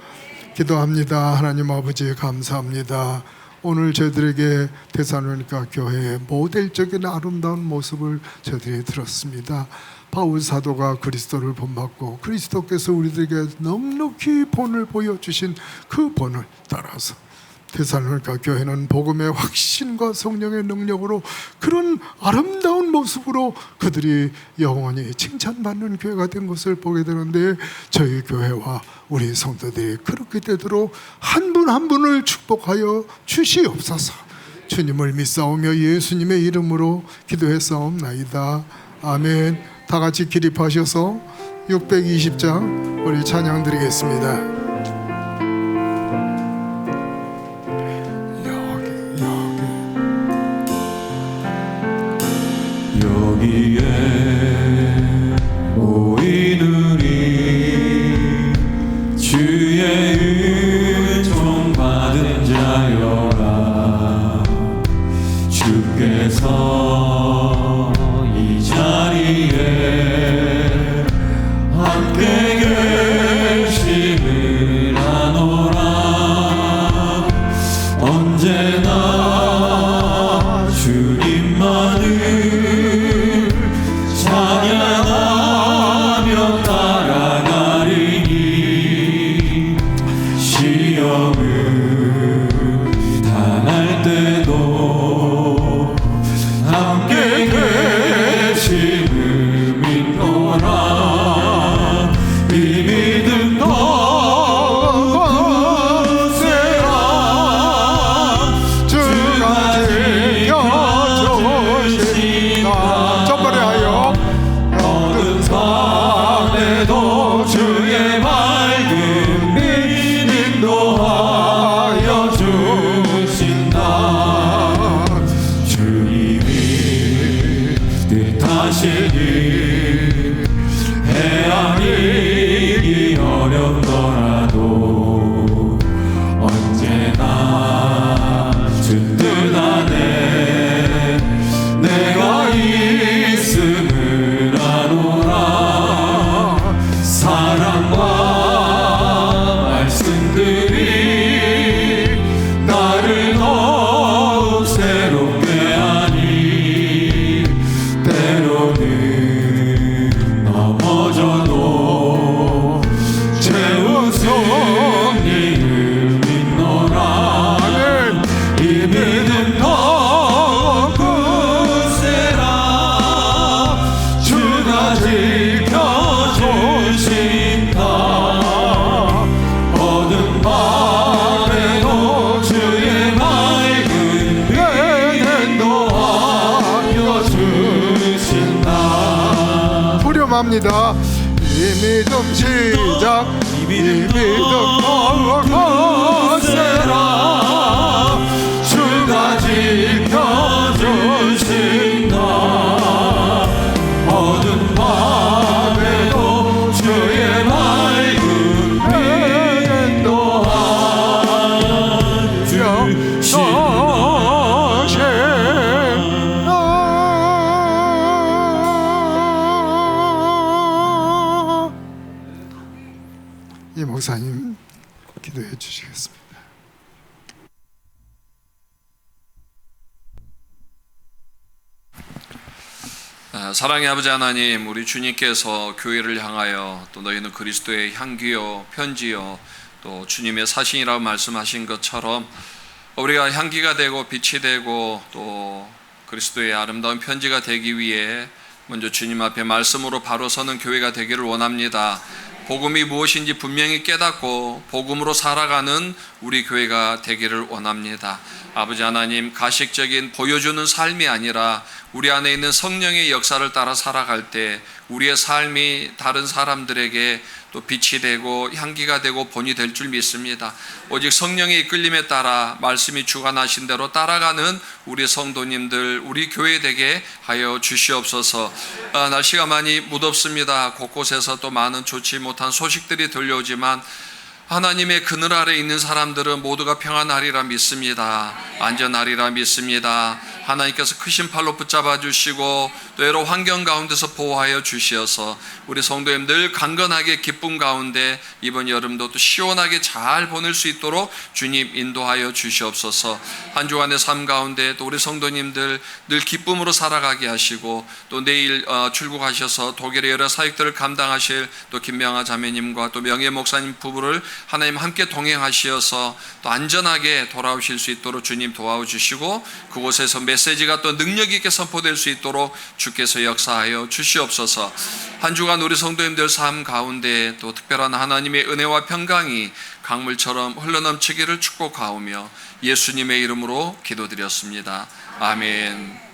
기도합니다. 하나님 아버지 감사합니다. 오늘 저희들에게 데살로니가 교회의 모델적인 아름다운 모습을 저희들이 들었습니다. 바울 사도가 그리스도를 본받고 그리스도께서 우리들에게 넉넉히 본을 보여주신 그 본을 따라서 데살로니가 교회는 복음의 확신과 성령의 능력으로 그런 아름다운 모습으로 그들이 영원히 칭찬받는 교회가 된 것을 보게 되는데, 저희 교회와 우리 성도들이 그렇게 되도록 한 분 한 분을 축복하여 주시옵소서. 주님을 믿사오며 예수님의 이름으로 기도했사옵나이다. 아멘. 다 같이 기립하셔서 620장 우리 찬양 드리겠습니다. 여기에 모이누리 주의 은총 받은 자여라. 주께서 이 자리에 함께 계심을 아노라. 언제나 주님만을 찬양하며 따라가리니 시험을 당할 때도 함께 계심을 믿노라. 이 믿음 굳세라. 주가 지켜주신다. 전발하여 모든 밤에도 주의 맑은 빛 인도하여 주신다. 주님이 뜻하시니 헤아리기 어렵더라도 언제나 주 뜻 안에 내가 있음을 아노라. 사랑과 말씀들이 나를 더욱 새롭게 하니 때로는 넘어져도 최우승님을 믿노라. 이 믿음 더 굳세라. 주가 지켜주신다. 어두운 밤에도 주의 맑은 빛 인도하여 주신다. 후렴합니다. 이 믿음 시작. 이 믿음 굳세라. 주가 지켜주신다. 어두운 밤에도 주의 맑은 빛 인도하여 이 목사님 기도해 주시겠습니다. 사랑의 아버지 하나님, 우리 주님께서 교회를 향하여 또 너희는 그리스도의 향기요 편지요 또 주님의 사신이라고 말씀하신 것처럼 우리가 향기가 되고 빛이 되고 또 그리스도의 아름다운 편지가 되기 위해 먼저 주님 앞에 말씀으로 바로 서는 교회가 되기를 원합니다. 복음이 무엇인지 분명히 깨닫고 복음으로 살아가는 우리 교회가 되기를 원합니다. 아버지 하나님, 가식적인 보여주는 삶이 아니라 우리 안에 있는 성령의 역사를 따라 살아갈 때 우리의 삶이 다른 사람들에게 또 빛이 되고 향기가 되고 본이 될 줄 믿습니다. 오직 성령의 이끌림에 따라 말씀이 주관하신 대로 따라가는 우리 성도님들, 우리 교회 되게 하여 주시옵소서. 날씨가 많이 무덥습니다. 곳곳에서 또 많은 좋지 못한 소식들이 들려오지만 하나님의 그늘 아래 있는 사람들은 모두가 평안하리라 믿습니다. 안전하리라 믿습니다. 하나님께서 크신 팔로 붙잡아 주시고 또 여러 환경 가운데서 보호하여 주시어서 우리 성도님 늘 강건하게 기쁨 가운데 이번 여름도 또 시원하게 잘 보낼 수 있도록 주님 인도하여 주시옵소서. 한 주간의 삶 가운데 또 우리 성도님들 늘 기쁨으로 살아가게 하시고 또 내일 출국하셔서 독일의 여러 사역들을 감당하실 또 김명아 자매님과 또 명예 목사님 부부를 하나님 함께 동행하시어서 또 안전하게 돌아오실 수 있도록 주님 도와주시고 그곳에서 메시지가 또 능력 있게 선포될 수 있도록 주께서 역사하여 주시옵소서. 한 주간 우리 성도님들 삶 가운데 또 특별한 하나님의 은혜와 평강이 강물처럼 흘러넘치기를 축복하오며 예수님의 이름으로 기도드렸습니다. 아멘.